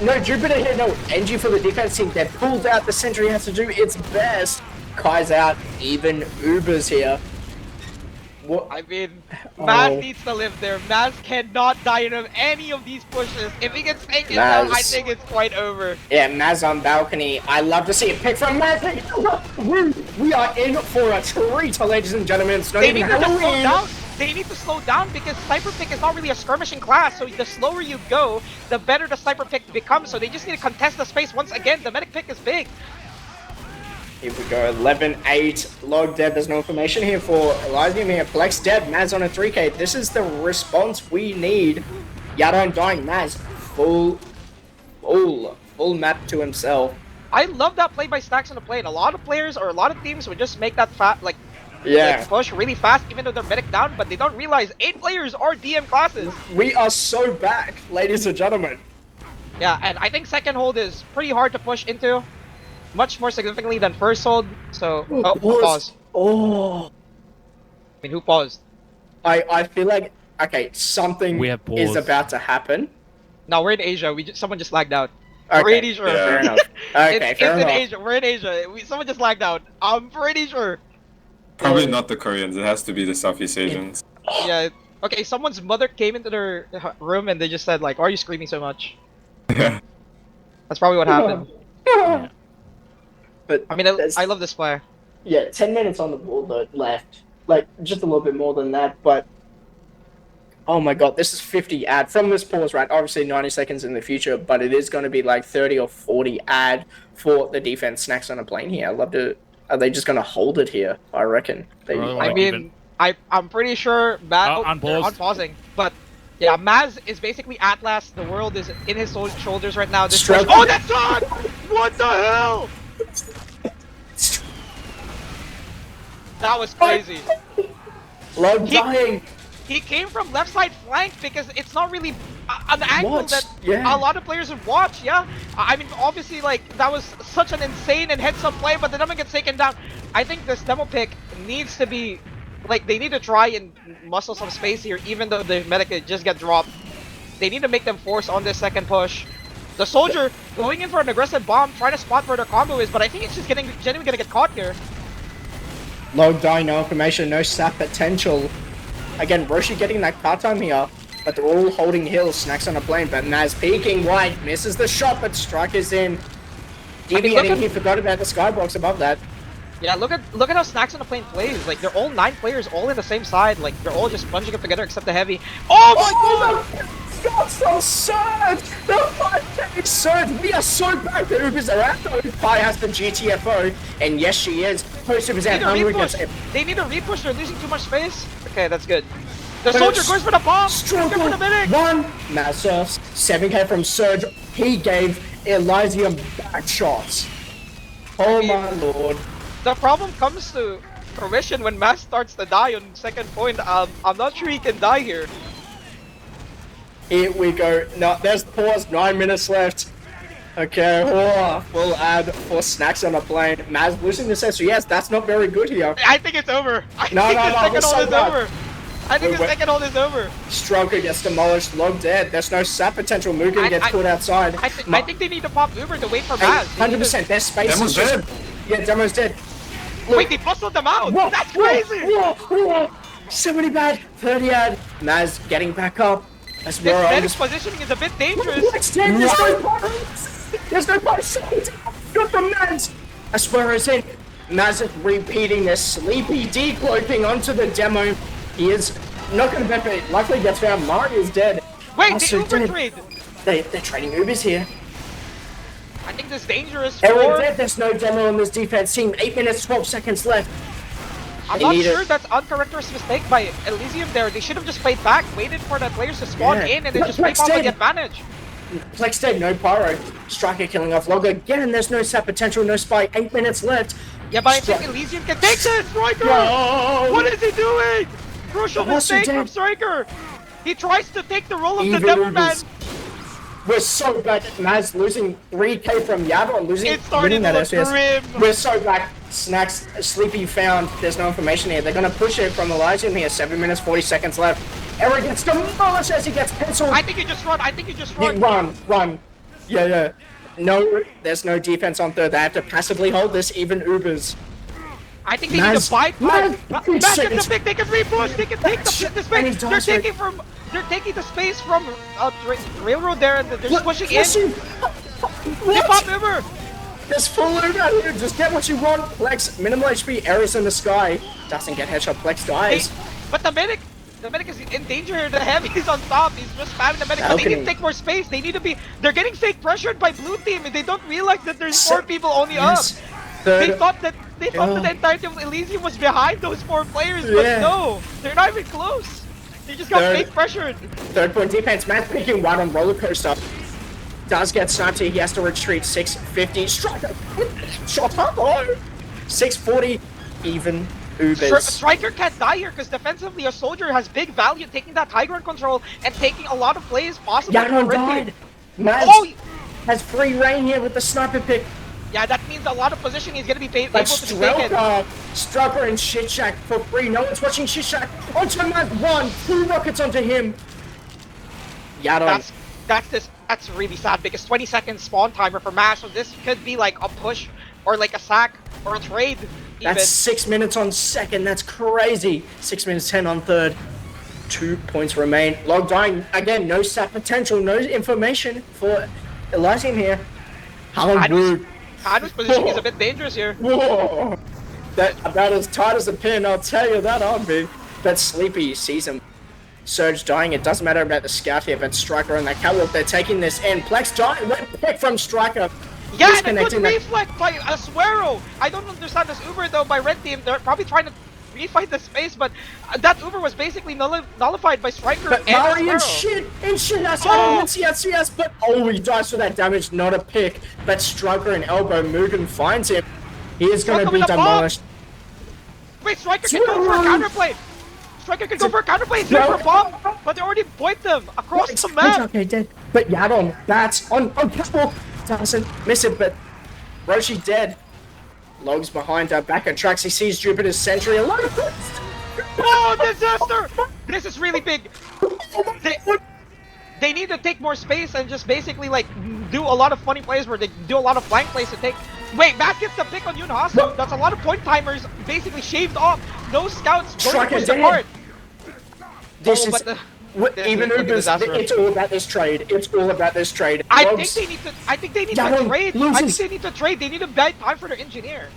No, Jupiter here. No, NG for the defense team. They pulled out. The Sentry has to do its best. Kai's out. Even Uber's here. What? I mean, Maz needs to live there. Maz cannot die in any of these pushes. If he gets taken down, I think it's quite over. Yeah, Maz on balcony. I love to see a pick from Maz. We are in for a treat, ladies and gentlemen. It's not even Halloween. They need to slow down because Sniper Pick is not really a skirmishing class, so the slower you go, the better the Sniper Pick becomes, so they just need to contest the space once again. The Medic Pick is big. Here we go, 11-8, log dead, there's no information here for Elysium here. Plex dead, Maz on a 3k. This is the response we need. Yadon dying, Maz, full map to himself. I love that play by Stacks on the plane. A lot of players or a lot of teams would just make that push really fast even though they're medic down, but they don't realize 8 players are DM classes. We are so back, ladies and gentlemen. Yeah, and I think second hold is pretty hard to push into. Much more significantly than first hold, so... pause. I mean, who paused? I feel like, okay, something is about to happen. No, we're in Asia, someone just lagged out. Okay. Pretty sure. Fair enough. Okay, fair enough. In Asia, we're in Asia. Someone just lagged out. I'm pretty sure. Probably not the Koreans, it has to be the Southeast Asians. Yeah, okay, someone's mother came into their room and they just said like, why are you screaming so much? Yeah. That's probably what happened. Yeah. But I mean, I love this player. Yeah, 10 minutes on the board though, left. Like, just a little bit more than that, but... Oh my god, this is 50 ad from this pause, right? Obviously 90 seconds in the future, but it is going to be like 30 or 40 ad for the defense. Snacks on a plane here. I'd love to... Are they just going to hold it here? I reckon. I mean, I'm pretty sure Maz... on pausing, but... Yeah, Maz is basically Atlas. The world is in his shoulders right now. Oh, that's on! What the hell? That was crazy. Love dying. He came from left side flank because it's not really an angle Watch, that yeah. a lot of players would watch. Yeah, I mean, obviously, like that was such an insane and heads-up play, but the demo gets taken down. I think this demo pick needs to be, like, they need to try and muscle some space here, even though the medic could just get dropped. They need to make them force on this second push. The soldier going in for an aggressive bomb, trying to spot where their combo is, but I think it's just genuinely gonna get caught here. Low die, no information, no sap potential. Again, Roshi getting that car time here, but they're all holding hills. Snacks on a plane, but Naz peeking wide, misses the shot, but Strike is in. DB, I think he forgot about the skybox above that. Yeah, look at how Snacks on the plane plays. Like, they're all 9 players, all in the same side. Like, they're all just bunching up together except the heavy. Oh my god! Shots from Surge! The 5K Surge! We are so back that Ubers are out though. Pi has the GTFO, and yes, she is. Post Ubers out, Hungry gets it. They need to repush, they're losing too much space. Okay, that's good. The soldier goes for the bomb! Struggle! Go for the medic! One! Matt surfs. 7K from Surge. He gave Elysium back shots. Oh my lord. The problem comes to fruition when Mass starts to die on second point. I'm not sure he can die here. Here we go. No, there's the pause. 9 minutes left. Okay, we'll add 4 snacks on a plane. Maz losing the set, so yes, that's not very good here. I think it's over. I think we're the second hold is over. I think the second hold is over. Stroker gets demolished, Log dead. There's no sap potential. Mugen gets caught outside. I think they need to pop Uber to wait for Maz. 100%. Their space Demo's is just... dead. Yeah, Demo's dead. Wait, they bustled them out. Whoa, That's crazy. Whoa. 70 bad, 30 ad. Maz getting back up. That's This where medic's positioning is a bit dangerous. There's no pirates! There's no pirates! Got the Maz! I swear it's in. Maz is repeating this sleepy decloaking onto the demo. He is not going to bet, but luckily gets found. Mario's dead. Wait, Also the Uber dead. trade. They're trading Ubers here. I think this is dangerous. Everyone dead. There's no demo on this defense team. 8 minutes, 12 seconds left. I'm not sure that's uncharacteristic mistake by Elysium there. They should have just played back, waited for the players to spawn in, and then just play off the advantage. Plex dead, no pyro. Striker killing off Log again. There's no sap potential, no spike. 8 minutes left. Yeah, but I think Elysium can take this! Striker! No! What is he doing? Crucial Also mistake dead. from Striker! He tries to take the role of Even the Devil Man. Ubers. We're so bad. Maz losing 3K from Yaba and losing. It started to look grim. We're so back. Snacks, Sleepy found. There's no information here. They're gonna push it from Elysium here. 7 minutes, 40 seconds left. Eric gets demolished as he gets penciled. I think you just run. I think you just run. Run. Yeah. No, there's no defense on third. They have to passively hold this. Even Ubers. I think they need to fight. Matt gets the pick. They can repush. They can take the space. They're taking the space from railroad there, and they're just pushing in. They pop Uber. There's full Uber here. Just get what you want. Plex, minimal HP, errors in the sky. Doesn't get headshot. Plex dies. But the medic is in danger here. The heavy's on top. He's just spamming the medic. But they need to take more space. They need to be. They're getting fake pressured by blue team, and they don't realize that there's 4 people only up. They thought that the entirety of Elysium was behind those 4 players, but no, they're not even close. They just got fake pressured. Third point defense. Matt picking wide on roller coaster. Does get sniped here. He has to retreat. 650. Striker. Shot up. 640. Even Ubers. Striker can't die here because defensively a soldier has big value taking that high ground control and taking a lot of plays possible. Yaron died. Matt has free reign here with the sniper pick. Yeah, that means a lot of position he's gonna be able But to be taken. Strugger and Shit Shack for free. No one's watching Shit Shack. Onto Matt. 1, 2 rockets onto him. Yaron. That's really sad because 20 seconds spawn timer for Mash, so this could be like a push or like a sack or a trade. That's 6 minutes on second. That's crazy. 6 minutes 10 on third. 2 points remain. Log dying again. No sap potential. No information for Elysium here. Hanu's position is a bit dangerous here. Whoa. That about as tight as a pin. I'll tell you that on me. That Sleepy sees him. Surge dying. It doesn't matter about the scout here, but Striker and that catwalk. They're taking this in. Plex dying. Red pick from Striker. Yeah, and a good reflect by Asuero. I don't understand this Uber though by red team. They're probably trying to refight the space, but that Uber was basically nullified by Striker but and Mario Asuero. CS, but he dies for that damage, not a pick. But Striker and Elbow Mugen finds him. He is going to be demolished. Wait, Striker can go for a counterplay. Striker can go for a counterplay, straight for a bomb, but they already pointed them across the map. Okay, dead. But Yadon, that's on catwalk. Doesn't miss it, but Roshi dead. Logs behind her, back on tracks. He sees Jupiter's Sentry alone. Oh, disaster! This is really big. They need to take more space and just basically like do a lot of funny plays where they do a lot of flank plays to take. Wait, Matt gets the pick on Yunhasu. That's a lot of point timers basically shaved off. No scouts going to push the card. This Oh, is but the- even Look at Uber's. disaster. It's all about this trade. It's all about this trade. I Logs, think they need Yadon to trade. I loses. think they need to trade. They need to buy time for their engineer.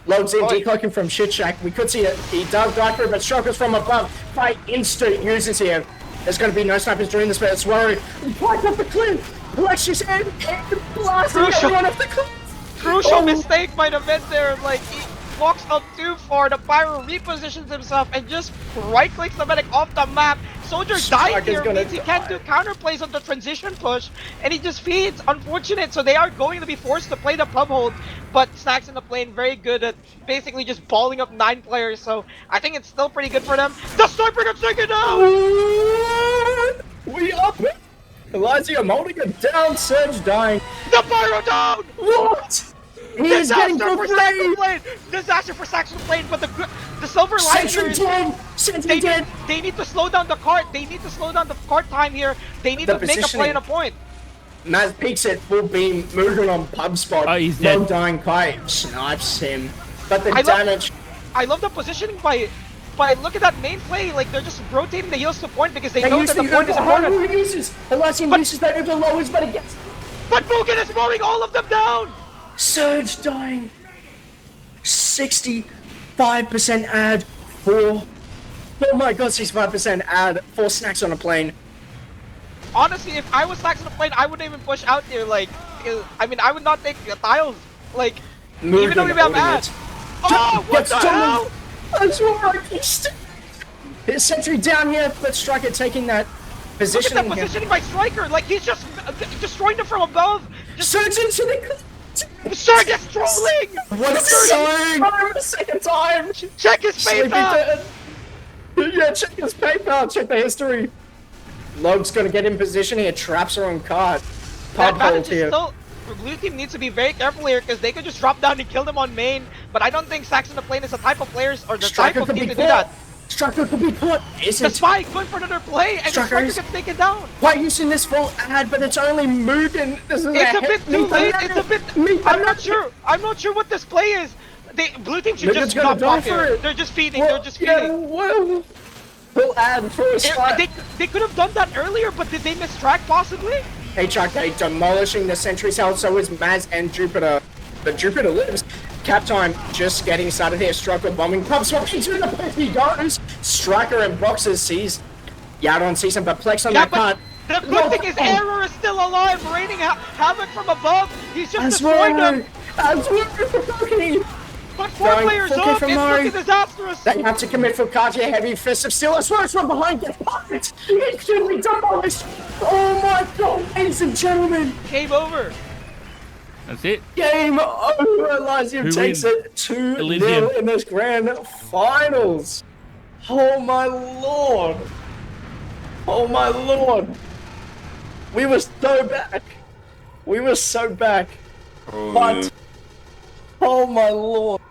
Logs in, Oh. decloaking from Shit Shack. We could see it. He does die through, but Strokers from above. Fight instant uses here. There's going to be no snipers during this, but it's worried. Right off the cliff. Alexis and blasting Crucial. everyone off the cliff. Crucial Oh. mistake by the vet there. Like he walks up too far. The Pyro repositions himself and just right clicks the medic off the map. Soldier dies Striker's here, gonna means he can't do counterplays on the transition push, and he just feeds. Unfortunate, so they are going to be forced to play the pub hold, but Snacks in the plane very good at basically just balling up 9 players, so I think it's still pretty good for them. The sniper gets taken down! We up it. Elysium holding it down. Surge dying. The Pyro down! What? He's getting Disaster for Snacks in the complete. plane! Disaster for Snacks in the plane, but the silver line here Sentry is dead. Sentry dead. they need to slow down the cart. They need to slow down the cart time here. They need The to make a play and a point. Maz peeks at full beam, moving on pub spot. Oh, he's No dead. dying Kai snipes him. But the I love- damage. I love the positioning by look at that main play. Like they're just rotating the heals to point because they They know use that the the point is Uber. important. Who uses? Elysium But- uses that Uber lowest, but it gets But Mugen is mowing all of them down. Surge dying. 65% add for. Oh my god, 65% add for Snacks on a plane. Honestly, if I was Snacks on the plane, I wouldn't even push out there. Like, I mean, I would not take the tiles. Like, even though we have ad. Oh, what the hell? That's right. His sentry down here, but Striker taking that Look at positioning that here. positioning by Striker. Like he's just destroying them from above. Just Surge into the. Sir gets trolling. What is he saying? Second time. Check his Sleepy PayPal. dead. Yeah, check his PayPal. Check the history. Log's gonna get in position here. Traps are on card. That Pub hold advantage is here. still. Blue team needs to be very careful here because they could just drop down and kill them on main. But I don't think Saxon the plane is the type of players or the Striker type of could team be to do that. caught. Striker could be caught. The Isn't spy going for another play and the Striker Striker is- gets taken down. quite using this full ad, but it's only Mugen. This is It's a bit too late. It's a bit. I'm not sure. I'm not sure what this play is. Blue team should Mugen's just gonna not die block for here. it. They're just feeding. Well, They're just feeding. yeah, well, full ad, full spot. They could have done that earlier, but did they miss track possibly? HRK demolishing the sentry's health, so is Maz and Jupiter. But Jupiter lives. Cap time just getting started here. Striker bombing pub swap into the place he goes. Striker and Boxers sees Yadon sees him perplexed on Yeah, that but card. the good thing is Error is still alive, raining havoc from above. He's just As destroying well. them. As well for Pokey. But 4 Going players full up. kick It's from Murray. looking disastrous. They have to commit for Katia heavy fist of steel. As well as from behind gets popped. Instantly demolished. Oh my god, ladies and gentlemen. Game over. That's it. Game over. Elysium Who takes wins? it 2-0 Elysium. in this grand finals. Oh my lord. Oh my lord. We were so back. We were so back. Holy- But, oh my lord.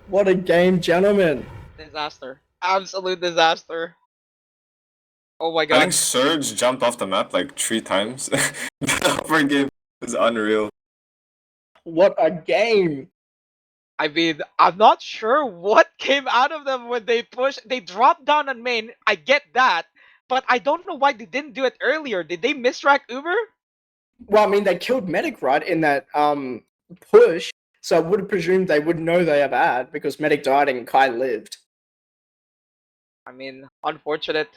What a game, gentlemen. Disaster. Absolute disaster. Oh my I god. think Surge jumped off the map like 3 times. The upper game is unreal. What a game. I mean, I'm not sure what came out of them when they pushed. They dropped down on main. I get that. But I don't know why they didn't do it earlier. Did they mistrack Uber? Well, I mean, they killed Medic, right, in that push. So I would have presumed they would know they have ad because Medic died and Kai lived. I mean, unfortunate.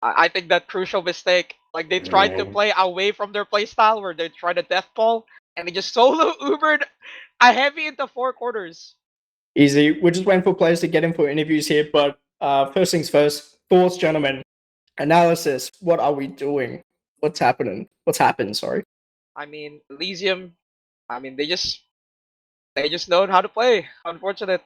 I think that crucial mistake. Like they tried to play away from their playstyle where they tried to death ball and they just solo Ubered a heavy into 4 quarters. Easy. We're just waiting for players to get in for interviews here, but first things first. Thoughts, gentlemen. Analysis. What are we doing? What's happening? What's happened, sorry. I mean, Elysium. I mean, they just They just know how to play. Unfortunate.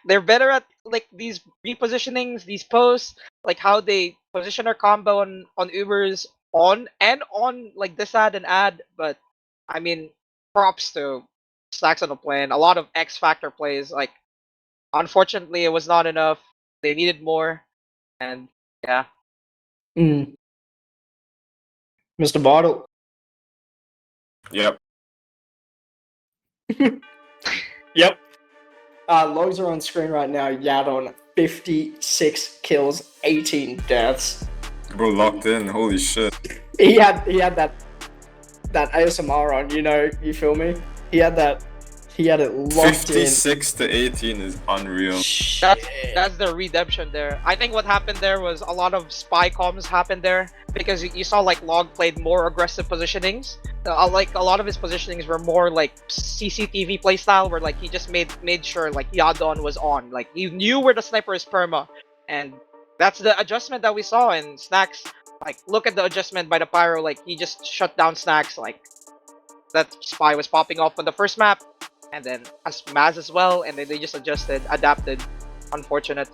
They're better at like these repositionings, these posts, like how they position our combo on Ubers on like this ad and ad. But I mean, props to Stacks on the Plane. A lot of X Factor plays. Like unfortunately, it was not enough. They needed more, and yeah. Mm. Mr. Bottle. Yep. Yep. Logs are on screen right now. Yadon, 56 kills, 18 deaths. Bro, locked in. Holy shit. He had that ASMR on, you feel me? He had it locked 56 to 18 is unreal. in. That's the redemption there. I think what happened there was a lot of spy comms happened there because you saw like Log played more aggressive positionings. Like a lot of his positionings were more like CCTV playstyle, where like he just made sure like Yadon was on. Like he knew where the sniper is perma, and that's the adjustment that we saw in Snacks. Like look at the adjustment by the Pyro. Like he just shut down Snacks. Like that spy was popping off on the first map, and then as Maz as well, and then they just adapted. Unfortunate.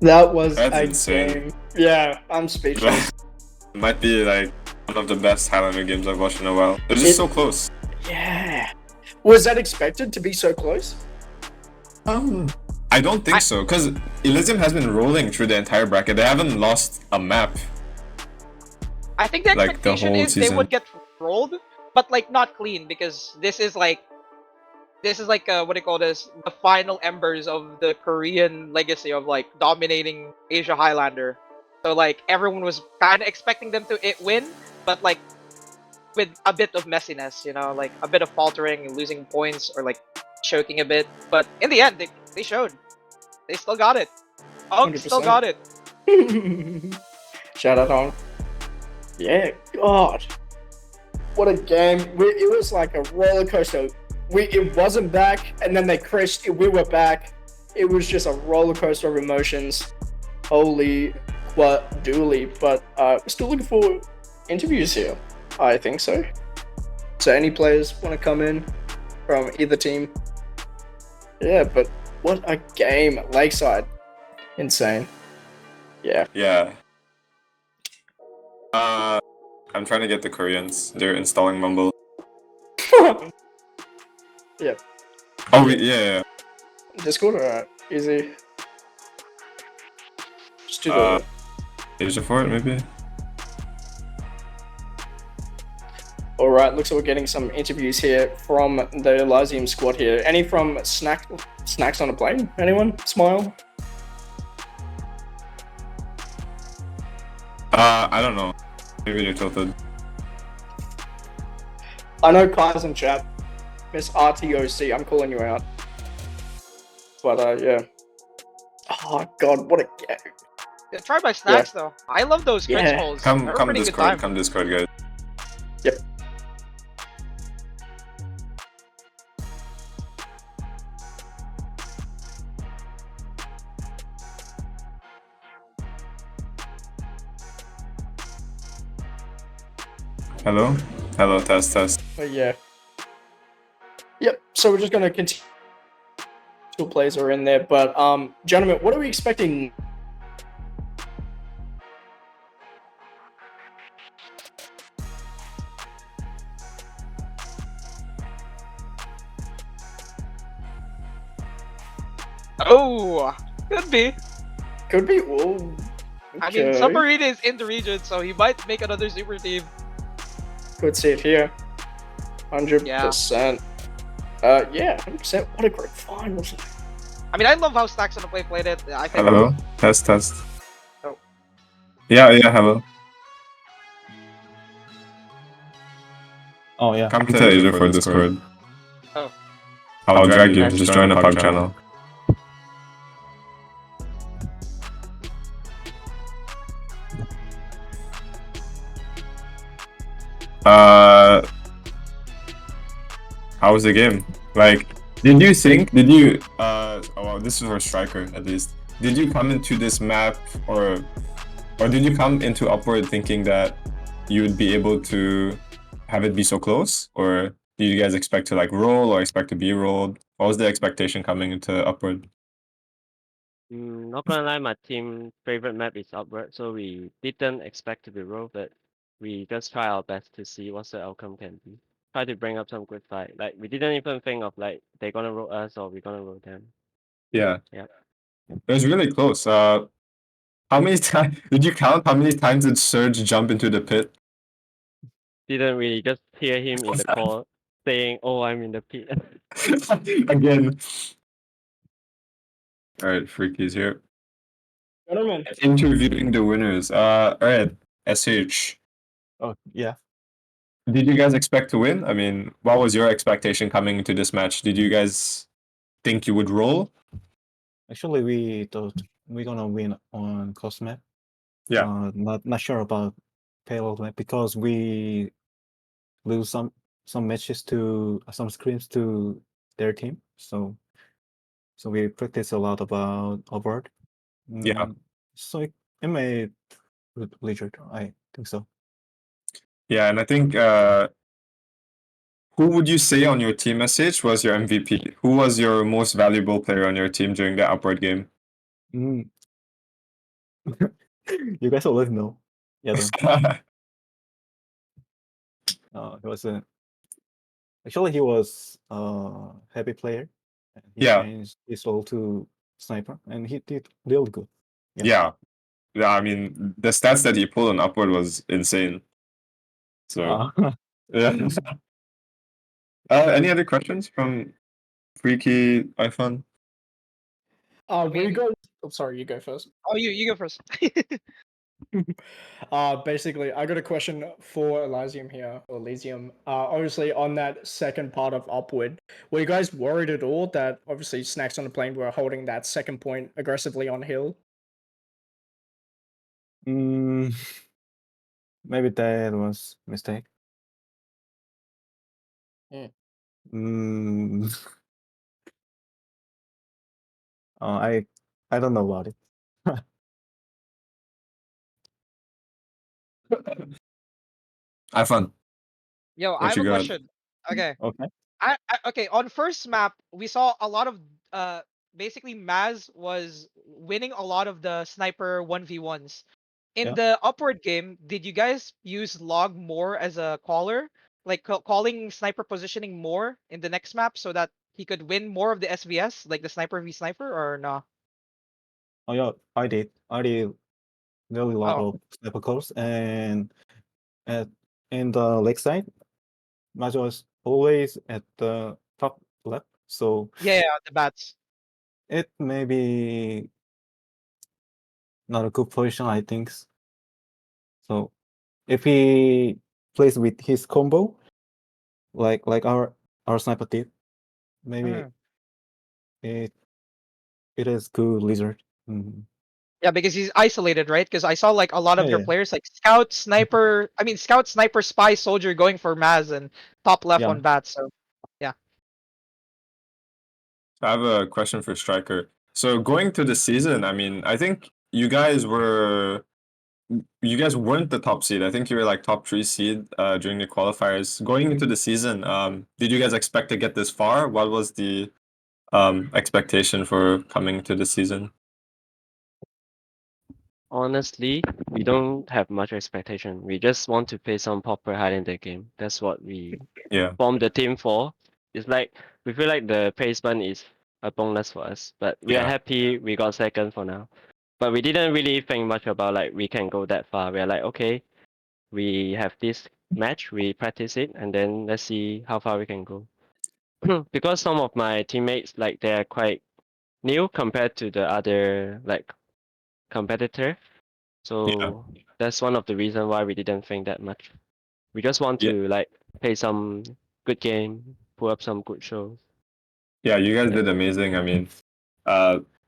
That was That's a insane. game. Yeah, I'm speechless. Might be like one of the best Highlander games I've watched in a while. They're just so close. Yeah. Was that expected to be so close? I don't think so, because Elysium has been rolling through the entire bracket. They haven't lost a map. I think the Like, the expectation whole is they season. would get rolled, but like not clean, because this is like what do you call this? The final embers of the Korean legacy of like dominating Asia Highlander. So like everyone was kind of expecting them to win, but like with a bit of messiness, like a bit of faltering, losing points, or like choking a bit. But in the end, they showed. They still got it. Unk still 100%. got it. Shout out on. Yeah, God. What a game. It was like a roller coaster. It wasn't back, and then they crashed. We were back. It was just a roller coaster of emotions. Holy quadooly. But still looking for interviews here. I think so. So any players want to come in from either team? Yeah, but what a game. Lakeside. Insane. Yeah. Yeah. I'm trying to get the Koreans. They're installing Mumble. Yeah. Oh, yeah. Discord, alright. Easy. Just do the... AsiaFortress, maybe? Alright, looks like we're getting some interviews here from the Elysium squad here. Any from Snacks on a Plane? Anyone? Smile? I don't know. Maybe they're tilted. I know Kai's in chat. Miss RTOC, I'm calling you out. But, yeah. Oh, God, what a game. Try by Snacks though. I love those crit Yeah. holes. Come They're a pretty good Discord, time. come Discord, guys. Yep. Hello? Hello, test. But, yeah. Yep, so we're just gonna continue. Two players are in there, but, gentlemen, what are we expecting? Oh, could be. Could be. Whoa. I mean, Okay. Submarine is in the region, so he might make another super team. Could see it here. 100%. Yeah, 100%. What a great finals. I mean, I love how Stacks on the Play played it. I think. Hello? Test. Oh. Yeah, hello. Oh yeah. Come to Asia for Discord. Oh. I'll drag you, just join a pub channel. How was the game? Like, did you well, this is for Striker at least. Did you come into this map or did you come into Upward thinking that you would be able to have it be so close, or do you guys expect to like roll or expect to be rolled? What was the expectation coming into Upward? Not gonna lie, my team favorite map is Upward, so we didn't expect to be rolled, but we just try our best to see what's the outcome can be. Try to bring up some good fight. Like we didn't even think of like they're gonna roll us or we're gonna roll them. Yeah. Yeah. It was really close. How many times did you count? How many times did Surge jump into the pit? Didn't really just hear him in the call saying, "Oh, I'm in the pit." Again. All right, Freaky's here. Gentlemen, Interviewing the winners. All right, SH. Oh, yeah. Did you guys expect to win? I mean, what was your expectation coming into this match? Did you guys think you would roll? Actually, we thought we're gonna win on cost map. Yeah. Not sure about payload map because we lose some matches to some scrims to their team. So we practice a lot about Upward. Yeah. So it made good leisure. I think so. Yeah, and I think who would you say on your team message was your MVP? Who was your most valuable player on your team during the Upward game? Mm. You guys always know. Yeah, he was actually he was a heavy player. And he Yeah. changed his role to sniper, and he did really good. Yeah. Yeah, I mean, the stats that he pulled on Upward was insane. So, yeah. Any other questions from Freaky iPhone? we go. Oh, sorry, you go first. Oh, you go first. Basically, I got a question for Elysium here, or Elysium. Obviously, on that second part of Upward, were you guys worried at all that obviously Snacks on the Plane were holding that second point aggressively on hill? Maybe that was mistake. Hmm. I don't know about it. iPhone. Yo, What I have you a got? question. Okay. Okay. Okay, on first map, we saw a lot of basically Maz was winning a lot of the sniper 1v1s. In Yeah. the Upward game, did you guys use log more as a caller? Like calling sniper positioning more in the next map so that he could win more of the SVS, like the sniper v sniper, or no? Oh yeah, I did really lot Oh. of sniper calls, and in the Lakeside, Maj was always at the top left, so Yeah, the bats. it may be not a good position, I think. So if he plays with his combo, like our sniper did, maybe it is good lizard. Yeah, because he's isolated, right? Because I saw like a lot of Yeah, your yeah. players like scout, sniper. I mean, scout, sniper, spy, soldier going for Maz and top left Yeah. on bats. So I have a question for Striker. So going to the season, I mean, I think you guys weren't the top seed. I think you were like top 3 seed during the qualifiers. Going into the season, did you guys expect to get this far? What was the expectation for coming to the season? Honestly, we don't have much expectation. We just want to play some proper Highlander game. That's what we Yeah. formed the team for. It's like we feel like the placement is a bonus for us, but we are Yeah. happy we got second for now. But we didn't really think much about like we can go that far. We're like, okay, we have this match, we practice it, and then let's see how far we can go. Because some of my teammates like they're quite new compared to the other like competitor. So that's one of the reasons why we didn't think that much. We just want Yeah. to like play some good game, pull up some good shows. Yeah, you guys Yeah. did amazing. I mean,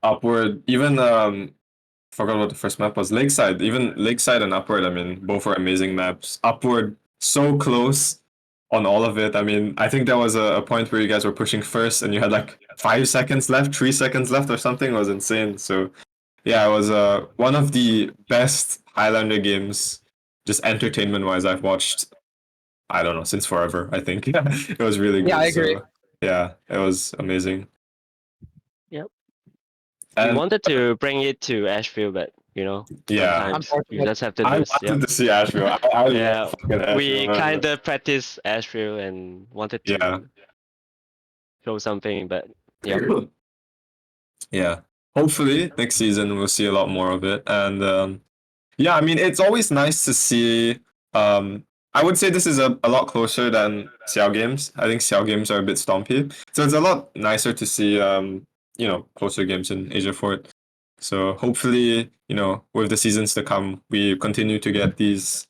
Upward, even forgot what the first map was. Lakeside, even Lakeside and Upward, I mean, both were amazing maps. Upward, so close on all of it. I mean, I think there was a point where you guys were pushing first and you had like 5 seconds left, 3 seconds left or something. It was insane. So yeah, it was one of the best Highlander games, just entertainment wise, I've watched I don't know, since forever, I think. It was really good. Yeah, I agree. So, yeah, it was amazing. Yep. We And wanted to bring it to Asheville, but yeah, sometimes you Unfortunate. just have to I lose. wanted to see Asheville. I Yeah, love fucking Asheville. we man. kind of practice Asheville and wanted to Yeah. show something, but yeah. Yeah. Hopefully next season we'll see a lot more of it. And yeah, I mean it's always nice to see I would say this is a lot closer than Xiao games. I think Xiao games are a bit stompy. So it's a lot nicer to see closer games in Asia Fort. So hopefully, with the seasons to come, we continue to get these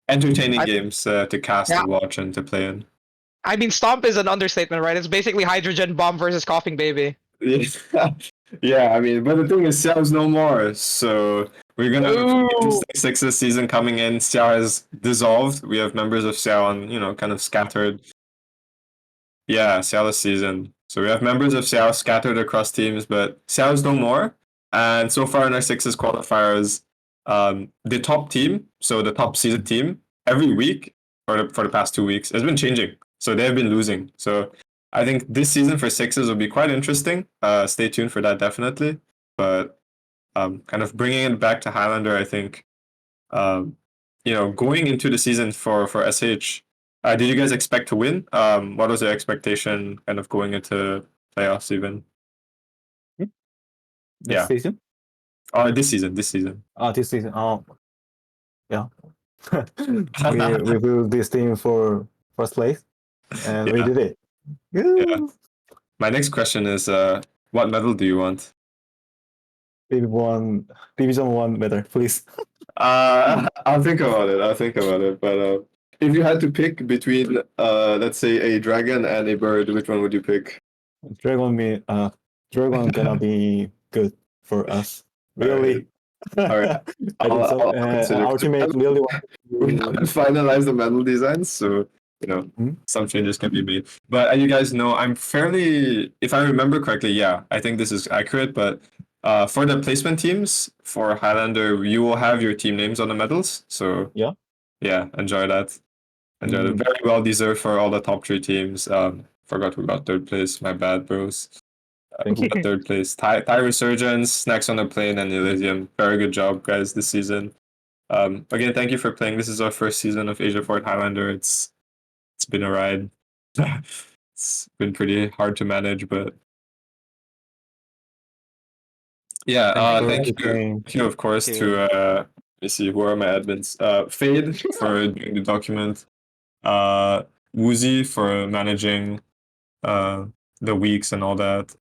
entertaining games to cast, Yeah. to watch, and to play in. I mean, stomp is an understatement, right? It's basically hydrogen bomb versus coughing baby. Yeah, I mean, but the thing is, Xiao's no more, so we're gonna have Ooh. interesting Sixes season coming in. Xiao has dissolved. We have members of Xiao on, kind of scattered. Yeah, Xiao season. So we have members of Xiao scattered across teams, but Xiao's no more. And so far in our Sixes qualifiers, the top team, so the top seeded team, every week for the past 2 weeks, has been changing. So they have been losing. So I think this season for Sixes will be quite interesting. Stay tuned for that, definitely. But kind of bringing it back to Highlander, I think, going into the season for SH, did you guys expect to win? What was your expectation kind of going into playoffs even? Next season? Oh, this season. This season. Oh, yeah. we built this team for first place, and we Yeah. did it. Yeah. My next question is, what medal do you want? Division 1 medal, please. I'll think about it. But if you had to pick between, let's say, a dragon and a bird, which one would you pick? Dragon gonna be good for us. Really. All right. I think so. Our teammate really We haven't finalized the medal designs, so some changes can be made. But you guys know, I'm fairly, if I remember correctly, yeah, I think this is accurate. But for the placement teams for Highlander, you will have your team names on the medals. So yeah, enjoy that. Enjoy it. Very well deserved for all the top 3 teams. Forgot who got 3rd place. My bad, bros. Thank you. 3rd place. Thai Resurgence, Snacks on the Plane, and Elysium. Very good job, guys, this season. Again, thank you for playing. This is our first season of Asia Fort Highlander. It's been a ride. It's been pretty hard to manage, but yeah. Thank you, of course, to let me see, who are my admins? Fade for doing the document. Woozy for managing the weeks and all that.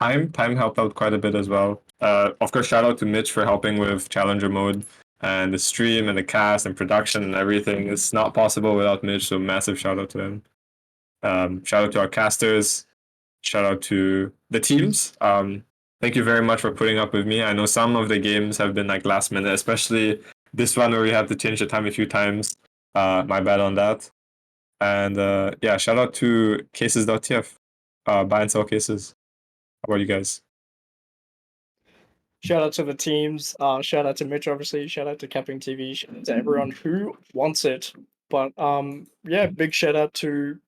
Time helped out quite a bit as well. Of course, shout out to Mitch for helping with Challenger mode and the stream and the cast and production and everything. It's not possible without Mitch, so massive shout out to him. Shout out to our casters. Shout out to the teams. Thank you very much for putting up with me. I know some of the games have been like last minute, especially this one where we had to change the time a few times. My bad on that. And shout out to cases.tf. Buy and sell cases. How about you guys? Shout out to the teams. Shout out to Mitch, obviously. Shout out to CappingTV. Shout out to everyone who wants it. But big shout out to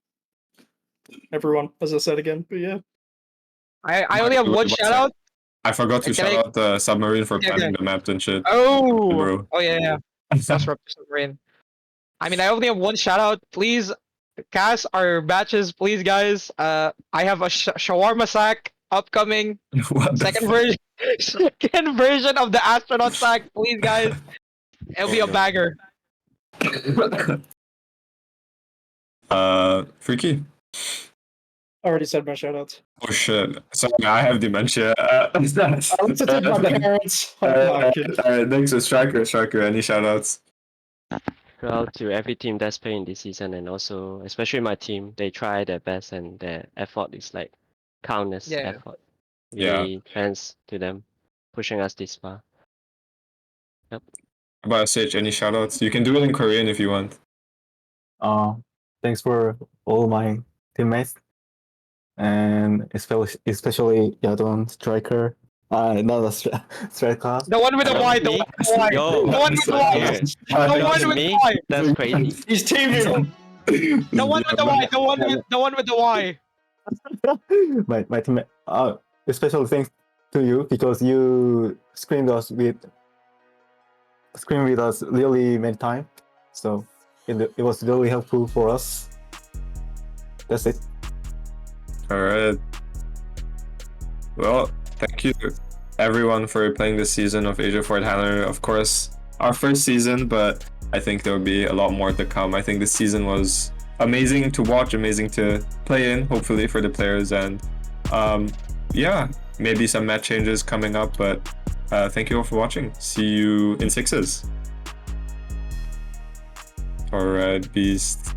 everyone, as I said again. But yeah. I only have one shout out. I forgot to shout out the Submarine for planning the map and shit. Oh yeah. That's for Submarine. I mean, I only have one shout out. Please cast our batches, please, guys. I have a shawarma sack upcoming. Second version of the astronaut sack, please, guys. It'll be a bagger. Freaky. I already said my shoutouts. Oh shit! Sorry, I have dementia. I want to take my parents. Alright, thanks to Striker. Any shoutouts? Well, to every team that's playing this season, and also especially my team, they try their best and their effort is like countless effort. Really thanks to them pushing us this far. Yep. About Sage, any shoutouts? You can do it in Korean if you want. Thanks for all my teammates, and especially Yadon, Striker, No, the straight class. The one with the Y, the one with the Y. Yo, The one with the Y. here. The one with the Me? Y. That's crazy. He's teaming. The one with the Y. The one with the Y. My teammate. Special thanks to you because you screamed with us really many times. So it was really helpful for us. That's it. All right. Well, thank you everyone for playing this season of AsiaFortress Highlander. Of course, our first season, but I think there will be a lot more to come. I think this season was amazing to watch, amazing to play in, hopefully for the players, and yeah, maybe some match changes coming up, but thank you all for watching. See you in sixes. All right, beast.